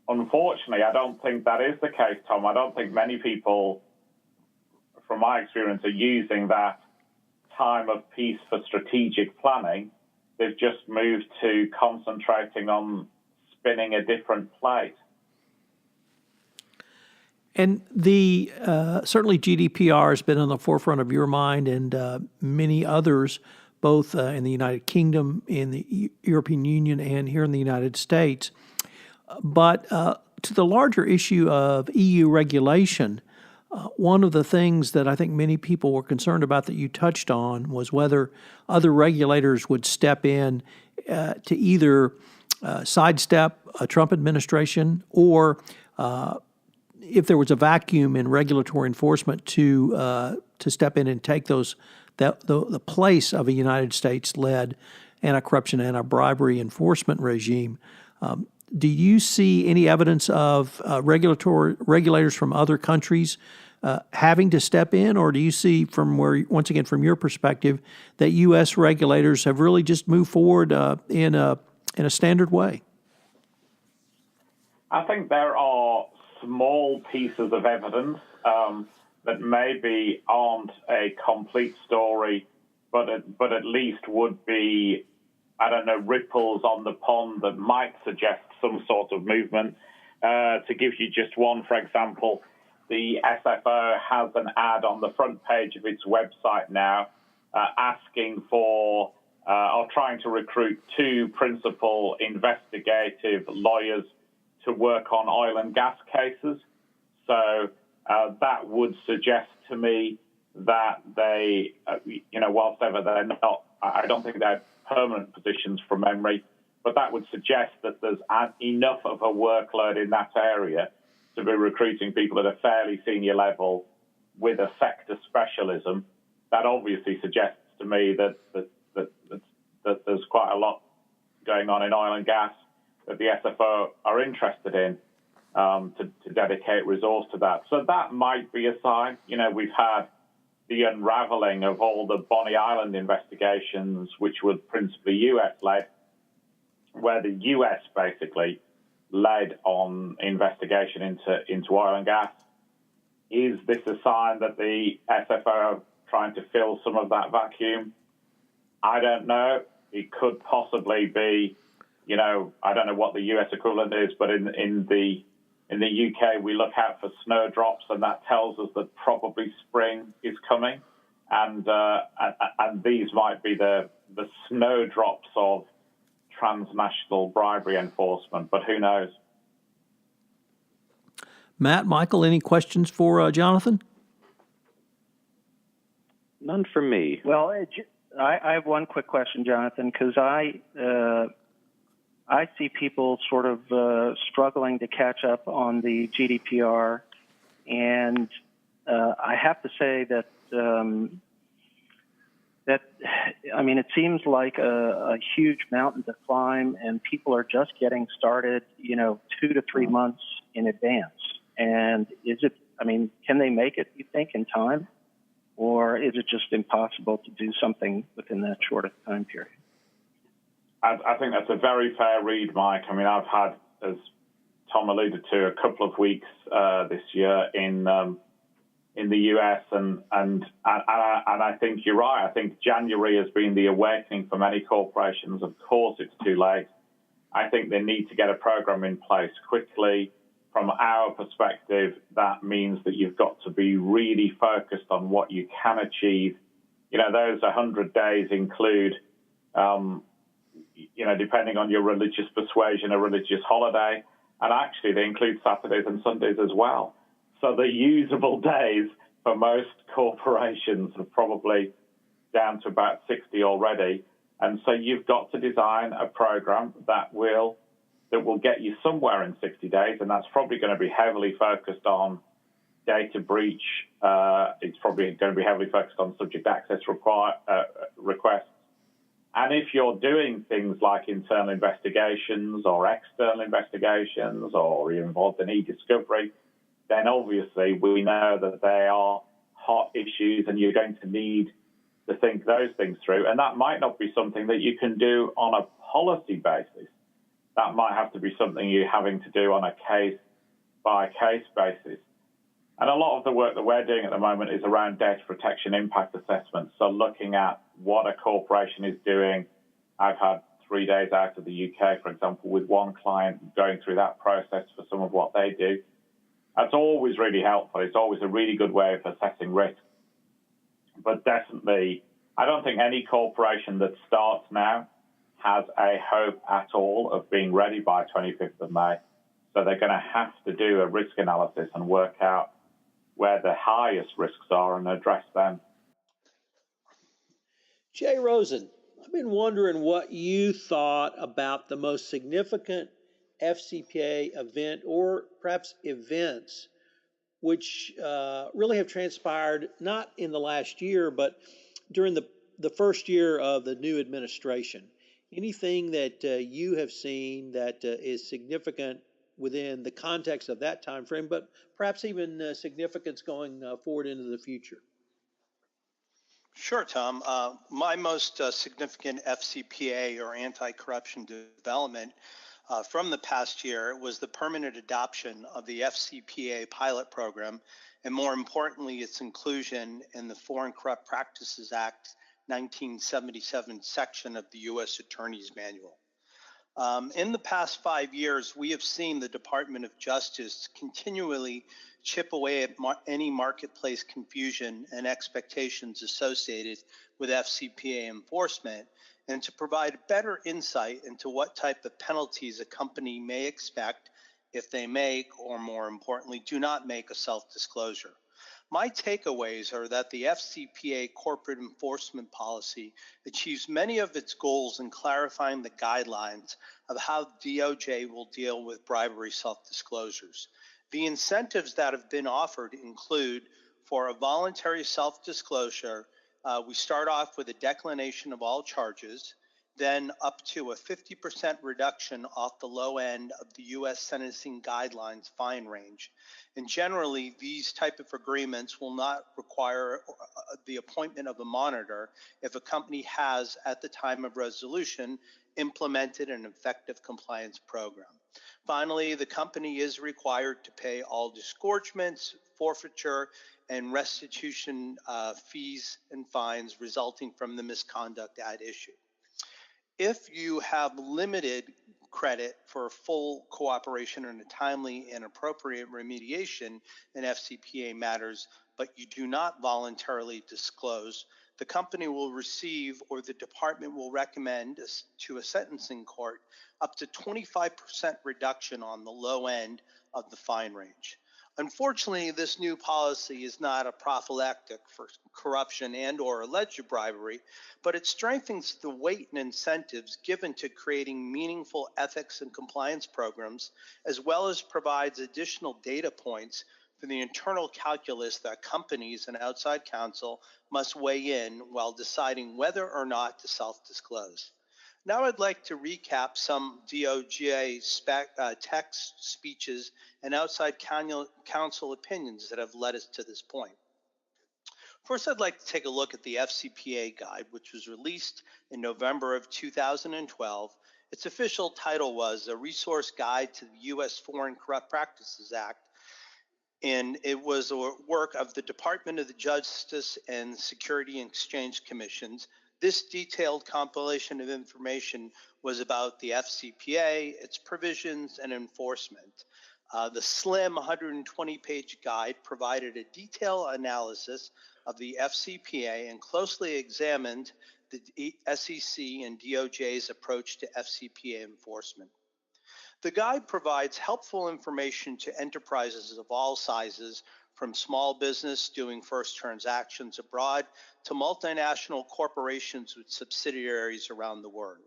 unfortunately, I don't think that is the case, Tom. I don't think many people, from my experience, are using that time of peace for strategic planning. They've just moved to concentrating on spinning a different plate.
And the certainly GDPR has been on the forefront of your mind and many others, both in the United Kingdom, in the European Union, and here in the United States. But to the larger issue of EU regulation, one of the things that I think many people were concerned about that you touched on was whether other regulators would step in to either sidestep a Trump administration or if there was a vacuum in regulatory enforcement to step in and take the place of a United States-led anti-corruption, anti-bribery enforcement regime. Do you see any evidence of regulators from other countries having to step in, or do you see once again, from your perspective, that U.S. regulators have really just moved forward in a standard way?
I think there are small pieces of evidence that maybe aren't a complete story, but at least would be, ripples on the pond that might suggest some sort of movement. To give you just one, for example, the SFO has an ad on the front page of its website now asking for or trying to recruit 2 principal investigative lawyers to work on oil and gas cases. So that would suggest to me that they, whilst ever they're not, I don't think they're permanent positions from memory, but that would suggest that there's enough of a workload in that area to be recruiting people at a fairly senior level with a sector specialism. That obviously suggests to me that there's quite a lot going on in oil and gas that the SFO are interested in to dedicate resource to that. So that might be a sign. We've had the unraveling of all the Bonny Island investigations, which were principally US-led, where the US basically led on investigation into oil and gas. Is this a sign that the SFO are trying to fill some of that vacuum? I don't know. It could possibly be, I don't know what the US equivalent is, but in the UK, we look out for snowdrops, and that tells us that probably spring is coming. And these might be the snowdrops of transnational bribery enforcement, but who knows?
Matt, Michael, any questions for Jonathan?
None for me.
Well, I have one quick question, Jonathan, because I see people sort of struggling to catch up on the GDPR, and I have to say that it seems like a huge mountain to climb, and people are just getting started, 2 to 3 months in advance. And can they make it, you think, in time? Or is it just impossible to do something within that short of time period?
I think that's a very fair read, Mike. I've had, as Tom alluded to, a couple of weeks this year in the US, and I think you're right. I think January has been the awakening for many corporations. Of course, it's too late. I think they need to get a program in place quickly. From our perspective, that means that you've got to be really focused on what you can achieve. Those 100 days include, depending on your religious persuasion, a religious holiday, and actually they include Saturdays and Sundays as well. So the usable days for most corporations have probably down to about 60 already. And so you've got to design a program that will get you somewhere in 60 days, and that's probably going to be heavily focused on data breach. It's probably going to be heavily focused on subject access requests. And if you're doing things like internal investigations or external investigations, or you're involved in e-discovery, then obviously we know that they are hot issues and you're going to need to think those things through. And that might not be something that you can do on a policy basis. That might have to be something you're having to do on a case-by-case basis. And a lot of the work that we're doing at the moment is around data protection impact assessments. So looking at what a corporation is doing. I've had 3 days out of the UK, for example, with one client going through that process for some of what they do. That's always really helpful. It's always a really good way of assessing risk. But definitely, I don't think any corporation that starts now has a hope at all of being ready by 25th of May. So they're going to have to do a risk analysis and work out where the highest risks are and address them.
Jay Rosen, I've been wondering what you thought about the most significant FCPA event, or perhaps events, which really have transpired not in the last year, but during the first year of the new administration. Anything that you have seen that is significant within the context of that time frame, but perhaps even significance going forward into the future?
Sure, Tom. My most significant FCPA or anti-corruption development from the past year was the permanent adoption of the FCPA pilot program, and more importantly, its inclusion in the Foreign Corrupt Practices Act 1977 section of the U.S. Attorney's Manual. In the past 5 years, we have seen the Department of Justice continually chip away at any marketplace confusion and expectations associated with FCPA enforcement, and to provide better insight into what type of penalties a company may expect if they make, or more importantly, do not make a self-disclosure. My takeaways are that the FCPA corporate enforcement policy achieves many of its goals in clarifying the guidelines of how DOJ will deal with bribery self-disclosures. The incentives that have been offered include, for a voluntary self-disclosure, we start off with a declination of all charges, then up to a 50% reduction off the low end of the U.S. sentencing guidelines fine range. And generally, these type of agreements will not require the appointment of a monitor if a company has, at the time of resolution, implemented an effective compliance program. Finally, the company is required to pay all disgorgements, forfeiture, and restitution fees and fines resulting from the misconduct at issue. If you have limited credit for full cooperation and a timely and appropriate remediation in FCPA matters, but you do not voluntarily disclose, the company will receive, or the department will recommend to a sentencing court, up to 25% reduction on the low end of the fine range. Unfortunately, this new policy is not a prophylactic for corruption and or alleged bribery, but it strengthens the weight and incentives given to creating meaningful ethics and compliance programs, as well as provides additional data points for the internal calculus that companies and outside counsel must weigh in while deciding whether or not to self-disclose. Now I'd like to recap some DOJ text, speeches, and outside counsel opinions that have led us to this point. First, I'd like to take a look at the FCPA guide, which was released in November of 2012. Its official title was A Resource Guide to the U.S. Foreign Corrupt Practices Act, and it was a work of the Department of the Justice and Security and Exchange Commissions. This detailed compilation of information was about the FCPA, its provisions, and enforcement. The slim 120-page guide provided a detailed analysis of the FCPA and closely examined the SEC and DOJ's approach to FCPA enforcement. The guide provides helpful information to enterprises of all sizes, from small business doing first transactions abroad to multinational corporations with subsidiaries around the world.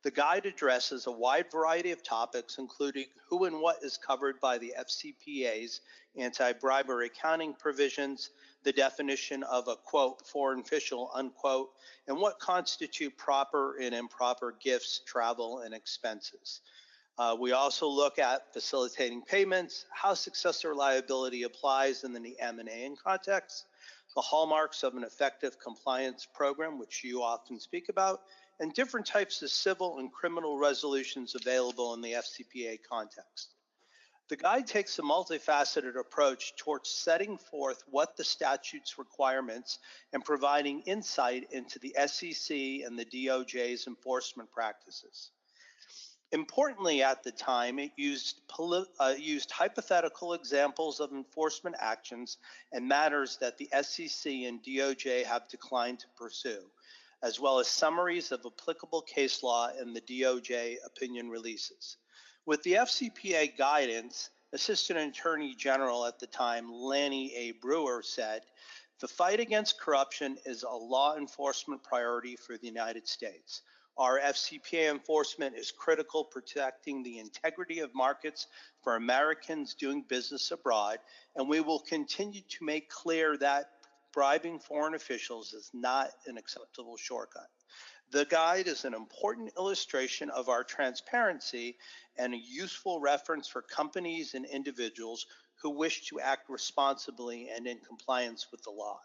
The guide addresses a wide variety of topics, including who and what is covered by the FCPA's anti-bribery accounting provisions, the definition of a, quote, foreign official, unquote, and what constitute proper and improper gifts, travel, and expenses. We also look at facilitating payments, how successor liability applies in the M&A context, the hallmarks of an effective compliance program, which you often speak about, and different types of civil and criminal resolutions available in the FCPA context. The guide takes a multifaceted approach towards setting forth what the statute's requirements and providing insight into the SEC and the DOJ's enforcement practices. Importantly, at the time, it used hypothetical examples of enforcement actions and matters that the SEC and DOJ have declined to pursue, as well as summaries of applicable case law and the DOJ opinion releases. With the FCPA guidance, Assistant Attorney General at the time, Lanny A. Brewer, said, "The fight against corruption is a law enforcement priority for the United States. Our FCPA enforcement is critical protecting the integrity of markets for Americans doing business abroad, and we will continue to make clear that bribing foreign officials is not an acceptable shortcut." The guide is an important illustration of our transparency and a useful reference for companies and individuals who wish to act responsibly and in compliance with the law.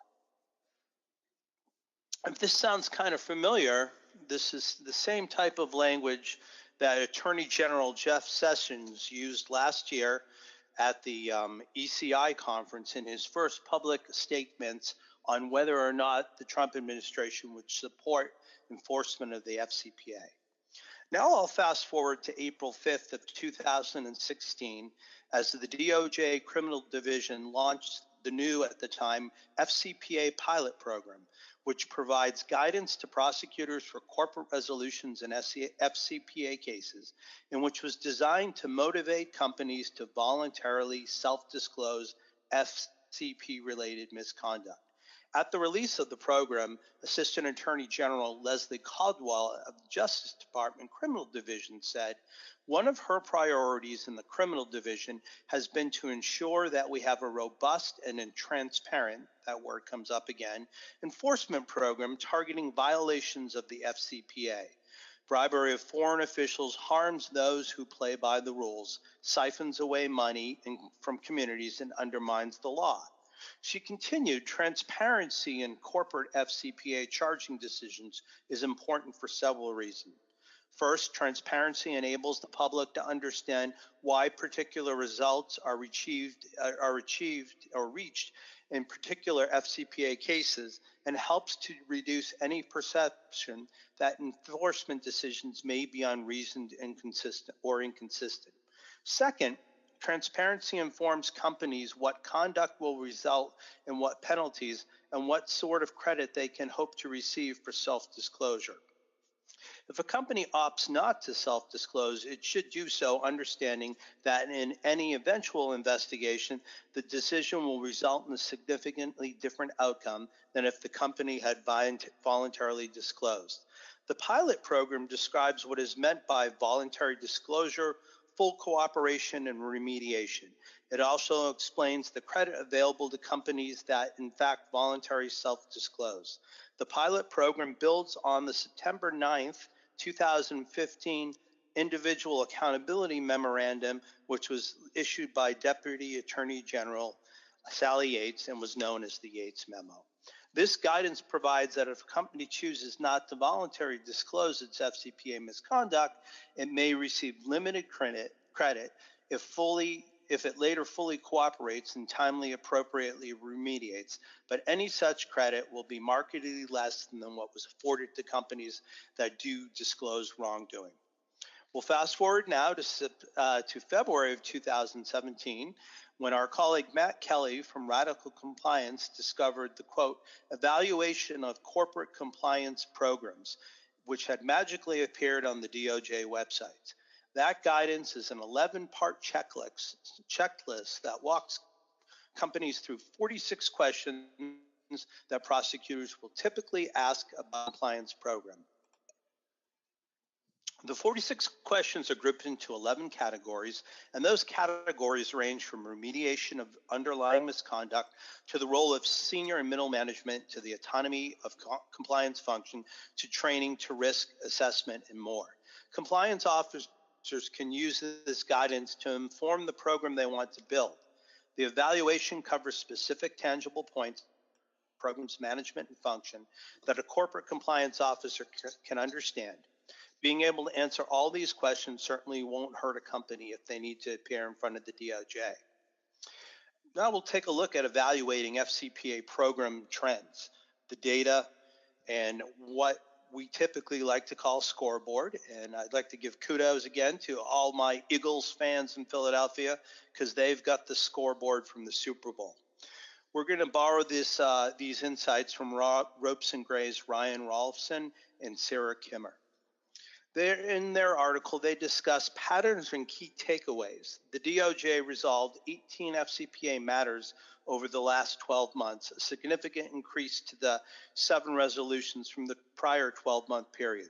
If this sounds kind of familiar, this is the same type of language that Attorney General Jeff Sessions used last year at the ECI conference in his first public statements on whether or not the Trump administration would support enforcement of the FCPA. Now I'll fast forward to April 5th of 2016 as the DOJ Criminal Division launched the new, at the time, FCPA pilot program, which provides guidance to prosecutors for corporate resolutions in FCPA cases, and which was designed to motivate companies to voluntarily self-disclose FCP-related misconduct. At the release of the program, Assistant Attorney General Leslie Caldwell of the Justice Department Criminal Division said, "One of her priorities in the Criminal Division has been to ensure that we have a robust and transparent," that word comes up again, "enforcement program targeting violations of the FCPA. Bribery of foreign officials harms those who play by the rules, siphons away money from communities, and undermines the law." She continued, "Transparency in corporate FCPA charging decisions is important for several reasons. First, transparency enables the public to understand why particular results are reached in particular FCPA cases, and helps to reduce any perception that enforcement decisions may be unreasoned, inconsistent. Second, transparency informs companies what conduct will result in what penalties and what sort of credit they can hope to receive for self-disclosure. If a company opts not to self-disclose, it should do so understanding that in any eventual investigation, the decision will result in a significantly different outcome than if the company had voluntarily disclosed. The pilot program describes what is meant by voluntary disclosure, full cooperation, and remediation. It also explains the credit available to companies that, in fact, voluntarily self-disclose. The pilot program builds on the September 9th, 2015 Individual Accountability Memorandum, which was issued by Deputy Attorney General Sally Yates and was known as the Yates Memo. This guidance provides that if a company chooses not to voluntarily disclose its FCPA misconduct, it may receive limited credit if it later fully cooperates and timely appropriately remediates, but any such credit will be markedly less than what was afforded to companies that do disclose wrongdoing. We'll fast forward now to February of 2017, when our colleague Matt Kelly from Radical Compliance discovered the, quote, evaluation of corporate compliance programs, which had magically appeared on the DOJ website. That guidance is an 11-part checklist that walks companies through 46 questions that prosecutors will typically ask about a compliance program. The 46 questions are grouped into 11 categories, and those categories range from remediation of underlying misconduct to the role of senior and middle management to the autonomy of compliance function to training to risk assessment and more. Compliance officers can use this guidance to inform the program they want to build. The evaluation covers specific tangible points, program's management and function that a corporate compliance officer can understand. Being able to answer all these questions certainly won't hurt a company if they need to appear in front of the DOJ. Now we'll take a look at evaluating FCPA program trends, the data, and what we typically like to call scoreboard. And I'd like to give kudos again to all my Eagles fans in Philadelphia because they've got the scoreboard from the Super Bowl. We're going to borrow these insights from Ropes and Gray's Ryan Rolfson and Sarah Kimmer. In their article, they discuss patterns and key takeaways. The DOJ resolved 18 FCPA matters over the last 12 months, a significant increase to the 7 resolutions from the prior 12-month period.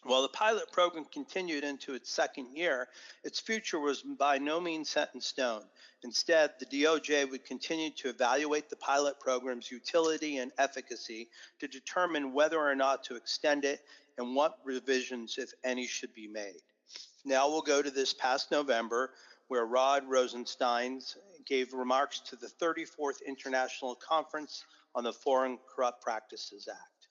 While the pilot program continued into its second year, its future was by no means set in stone. Instead, the DOJ would continue to evaluate the pilot program's utility and efficacy to determine whether or not to extend it and what revisions, if any, should be made. Now we'll go to this past November, where Rod Rosenstein gave remarks to the 34th International Conference on the Foreign Corrupt Practices Act.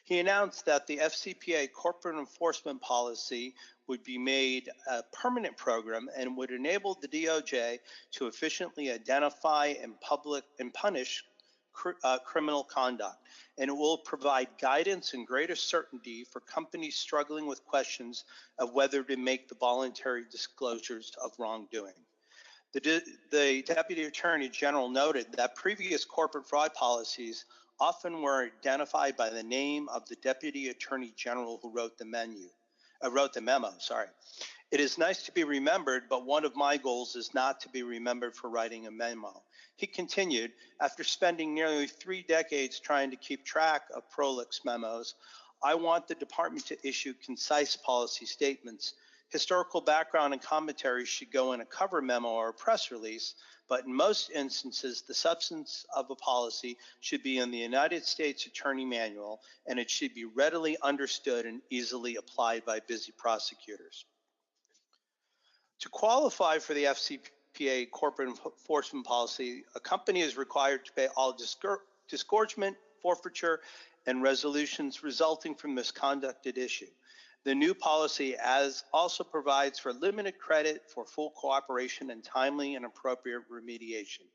He announced that the FCPA corporate enforcement policy would be made a permanent program and would enable the DOJ to efficiently identify and punish criminal conduct, and it will provide guidance and greater certainty for companies struggling with questions of whether to make the voluntary disclosures of wrongdoing. The Deputy Attorney General noted that previous corporate fraud policies often were identified by the name of the Deputy Attorney General who wrote the memo. It is nice to be remembered, but one of my goals is not to be remembered for writing a memo. He continued, after spending nearly 3 decades trying to keep track of prolix memos, I want the department to issue concise policy statements. Historical background and commentary should go in a cover memo or a press release, but in most instances, the substance of a policy should be in the United States Attorney Manual, and it should be readily understood and easily applied by busy prosecutors. To qualify for the FCPA corporate enforcement policy, a company is required to pay all disgorgement, forfeiture, and resolutions resulting from misconduct at issue. The new policy also provides for limited credit for full cooperation and timely and appropriate remediation.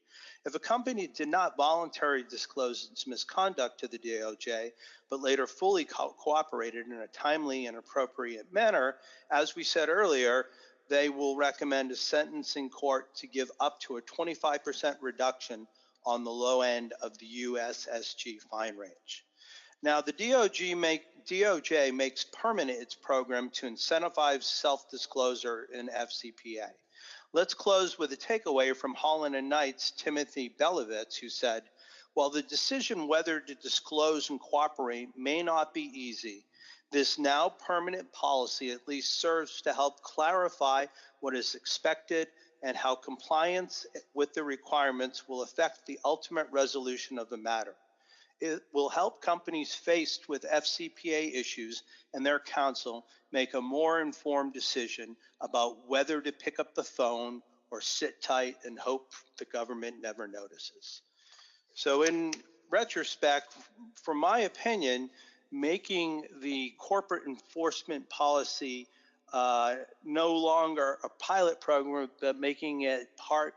If a company did not voluntarily disclose its misconduct to the DOJ, but later fully cooperated in a timely and appropriate manner, as we said earlier, they will recommend a sentencing court to give up to a 25% reduction on the low end of the USSG fine range. Now, the DOJ makes permanent its program to incentivize self-disclosure in FCPA. Let's close with a takeaway from Holland & Knight's Timothy Belevitz, who said, while the decision whether to disclose and cooperate may not be easy, this now permanent policy at least serves to help clarify what is expected and how compliance with the requirements will affect the ultimate resolution of the matter. It will help companies faced with FCPA issues and their counsel make a more informed decision about whether to pick up the phone or sit tight and hope the government never notices. So in retrospect, from my opinion, making the corporate enforcement policy no longer a pilot program, but making it part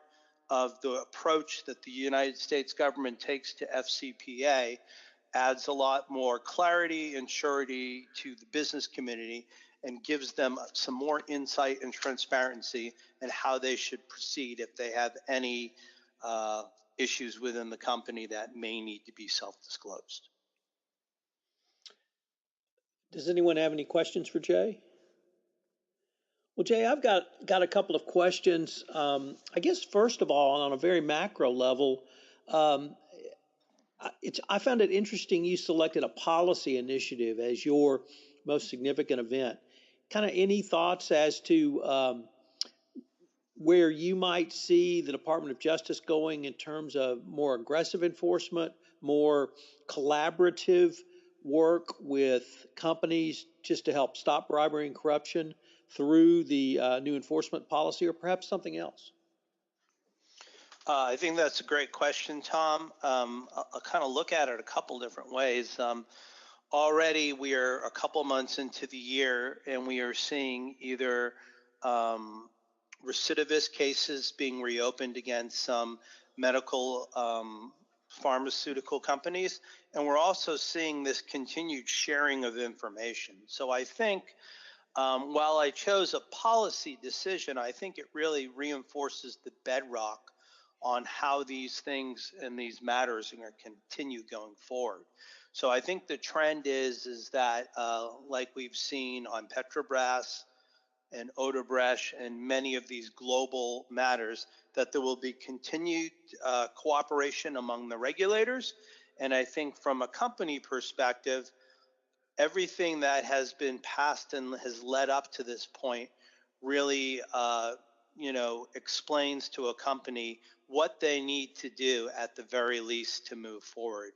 of the approach that the United States government takes to FCPA adds a lot more clarity and surety to the business community and gives them some more insight and transparency in how they should proceed if they have any issues within the company that may need to be self-disclosed.
Does anyone have any questions for Jay? Well, Jay, I've got a couple of questions. I guess first of all, on a very macro level, um, I found it interesting you selected a policy initiative as your most significant event. Kind of any thoughts as to where you might see the Department of Justice going in terms of more aggressive enforcement, more collaborative work with companies just to help stop bribery and corruption through the new enforcement policy, or perhaps something else?
I think that's a great question, Tom. I'll kind of look at it a couple different ways. Already, we are a couple months into the year, and we are seeing either recidivist cases being reopened against some medical pharmaceutical companies, and we're also seeing this continued sharing of information. So I think while I chose a policy decision, I think it really reinforces the bedrock on how these things and these matters are going to continue going forward. So I think the trend is that like we've seen on Petrobras and Odebrecht and many of these global matters, that there will be continued cooperation among the regulators. And I think from a company perspective, everything that has been passed and has led up to this point really explains to a company what they need to do at the very least to move forward,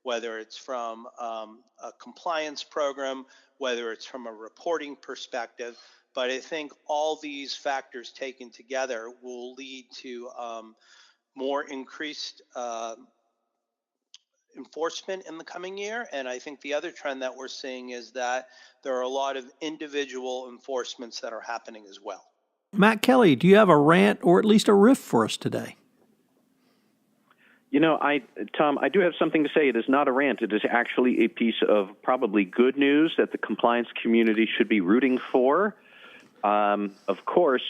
whether it's from a compliance program, whether it's from a reporting perspective. But I think all these factors taken together will lead to more increased enforcement in the coming year. And I think the other trend that we're seeing is that there are a lot of individual enforcements that are happening as well.
Matt Kelly, do you have a rant or at least a riff for us today?
You know, Tom, I do have something to say. It is not a rant. It is actually a piece of probably good news that the compliance community should be rooting for. Of course,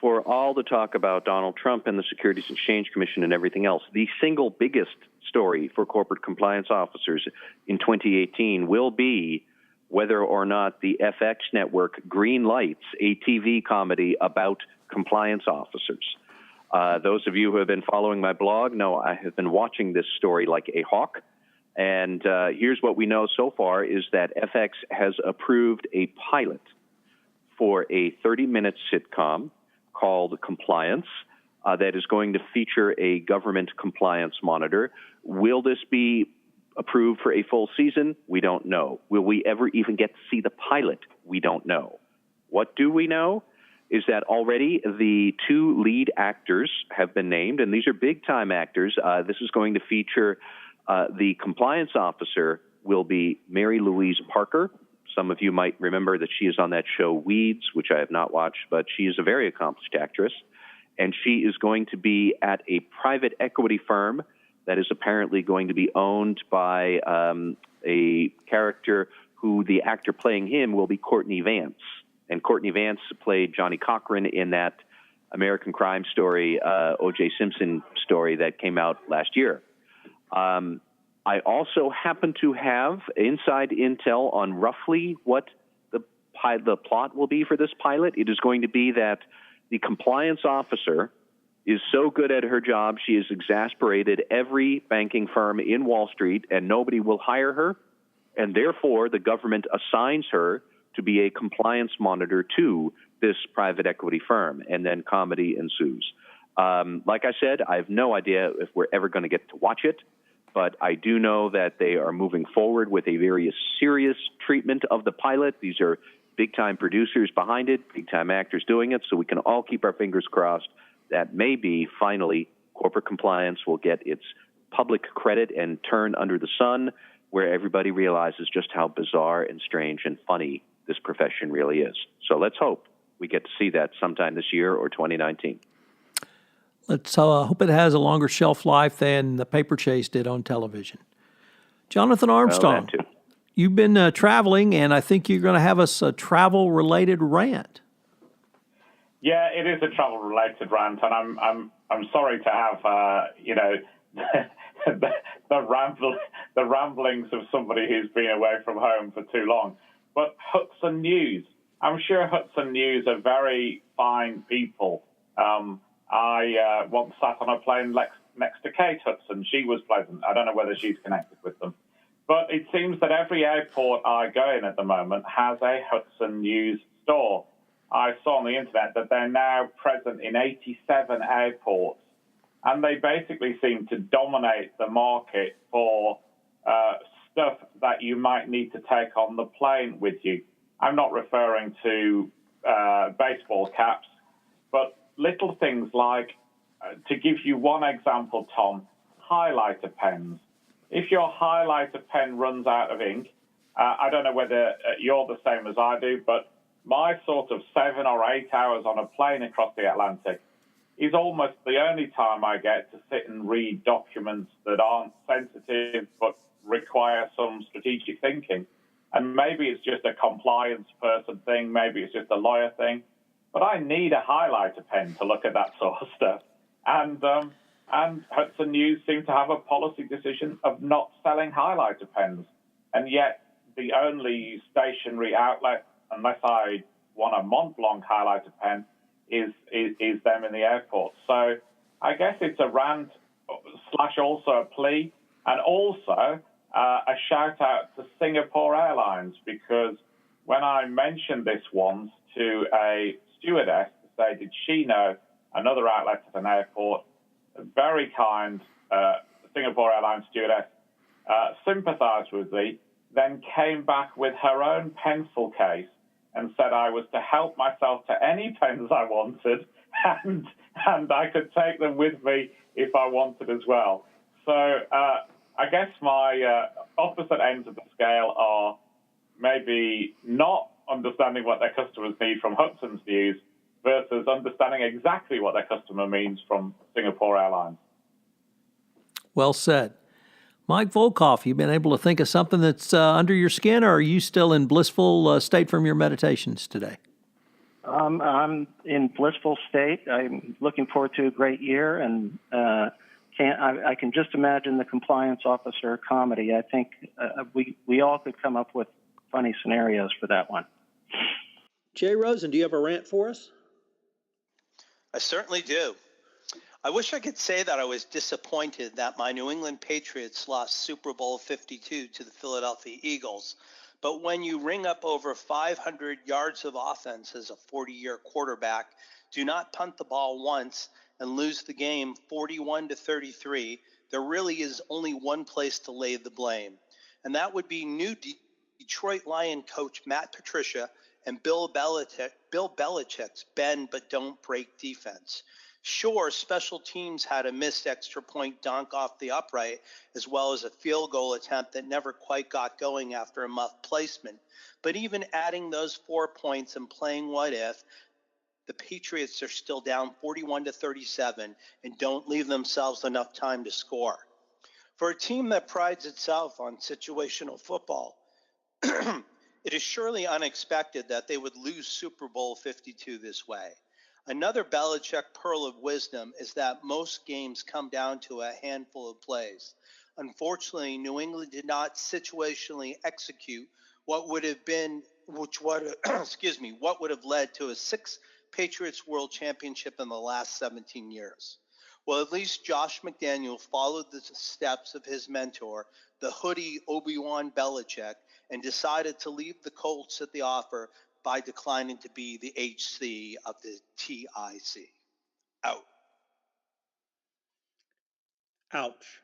for all the talk about Donald Trump and the Securities and Exchange Commission and everything else, the single biggest story for corporate compliance officers in 2018 will be whether or not the FX network greenlights a TV comedy about compliance officers. Those of you who have been following my blog know I have been watching this story like a hawk. And here's what we know so far is that FX has approved a pilot for a 30-minute sitcom called Compliance that is going to feature a government compliance monitor. Will this be approved for a full season? We don't know. Will we ever even get to see the pilot? We don't know. What do we know is that already the two lead actors have been named, and these are big-time actors. This is going to feature the compliance officer will be Mary Louise Parker. Some of you might remember that she is on that show Weeds, which I have not watched, but she is a very accomplished actress. And she is going to be at a private equity firm that is apparently going to be owned by a character who the actor playing him will be Courtney Vance. And Courtney Vance played Johnny Cochran in that American Crime Story, O.J. Simpson story that came out last year. I also happen to have inside intel on roughly what the plot will be for this pilot. It is going to be that the compliance officer is so good at her job, she has exasperated every banking firm in Wall Street, and nobody will hire her. And therefore, the government assigns her to be a compliance monitor to this private equity firm, and then comedy ensues. Like I said, I have no idea if we're ever going to get to watch it, but I do know that they are moving forward with a very serious treatment of the pilot. These are big-time producers behind it, big-time actors doing it, so we can all keep our fingers crossed that maybe, finally, corporate compliance will get its public credit and turn under the sun, where everybody realizes just how bizarre and strange and funny this profession really is. So let's hope we get to see that sometime this year or 2019.
Let's hope it has a longer shelf life than the paper chase did on television. Jonathan Armstrong, you've been traveling, and I think you're going to have us a travel-related rant.
Yeah, it is a travel-related rant, and I'm sorry to have the ramblings of somebody who's been away from home for too long. But Hudson News I'm sure Hudson News are very fine people. I once sat on a plane next to Kate Hudson. She was pleasant. I don't know whether she's connected with them. But it seems that every airport I go in at the moment has a Hudson News store. I saw on the internet that they're now present in 87 airports, and they basically seem to dominate the market for stuff that you might need to take on the plane with you. I'm not referring to baseball caps, but little things like, to give you one example, Tom, highlighter pens. If your highlighter pen runs out of ink, I don't know whether you're the same as I do, but my sort of 7 or 8 hours on a plane across the Atlantic is almost the only time I get to sit and read documents that aren't sensitive but require some strategic thinking. And maybe it's just a compliance person thing, maybe it's just a lawyer thing, but I need a highlighter pen to look at that sort of stuff. And Hudson News seem to have a policy decision of not selling highlighter pens. And yet the only stationary outlet, unless I want a Mont Blanc highlighter pen, is them in the airport. So I guess it's a rant / also a plea, and also a shout out to Singapore Airlines, because when I mentioned this once to a stewardess to say, did she know another outlet at an airport, a very kind Singapore Airlines stewardess sympathized with me, then came back with her own pencil case and said I was to help myself to any pens I wanted, and I could take them with me if I wanted as well. So I guess my opposite ends of the scale are maybe not understanding what their customers need from Hudson's News versus understanding exactly what their customer means from Singapore Airlines.
Well said. Mike Volkov, you been able to think of something that's under your skin, or are you still in blissful state from your meditations today?
I'm in blissful state. I'm looking forward to a great year, and I can just imagine the compliance officer comedy. I think we all could come up with funny scenarios for that one.
Jay Rosen, do you have a rant for us?
I certainly do. I wish I could say that I was disappointed that my New England Patriots lost Super Bowl 52 to the Philadelphia Eagles. But when you ring up over 500 yards of offense as a 40-year quarterback, do not punt the ball once, and lose the game 41-33, there really is only one place to lay the blame. And that would be new Detroit Lion coach Matt Patricia and Bill Belichick's bend but don't break defense. Sure, special teams had a missed extra point dunk off the upright, as well as a field goal attempt that never quite got going after a muff placement. But even adding those 4 points and playing what if, the Patriots are still down 41-37 and don't leave themselves enough time to score. For a team that prides itself on situational football, it is surely unexpected that they would lose Super Bowl 52 this way. Another Belichick pearl of wisdom is that most games come down to a handful of plays. Unfortunately, New England did not situationally execute what would have led to a 6th Patriots World Championship in the last 17 years. Well, at least Josh McDaniel followed the steps of his mentor, the hoodie Obi-Wan Belichick, and decided to leave the Colts at the offer by declining to be the HC of the TIC. Out.
Ouch.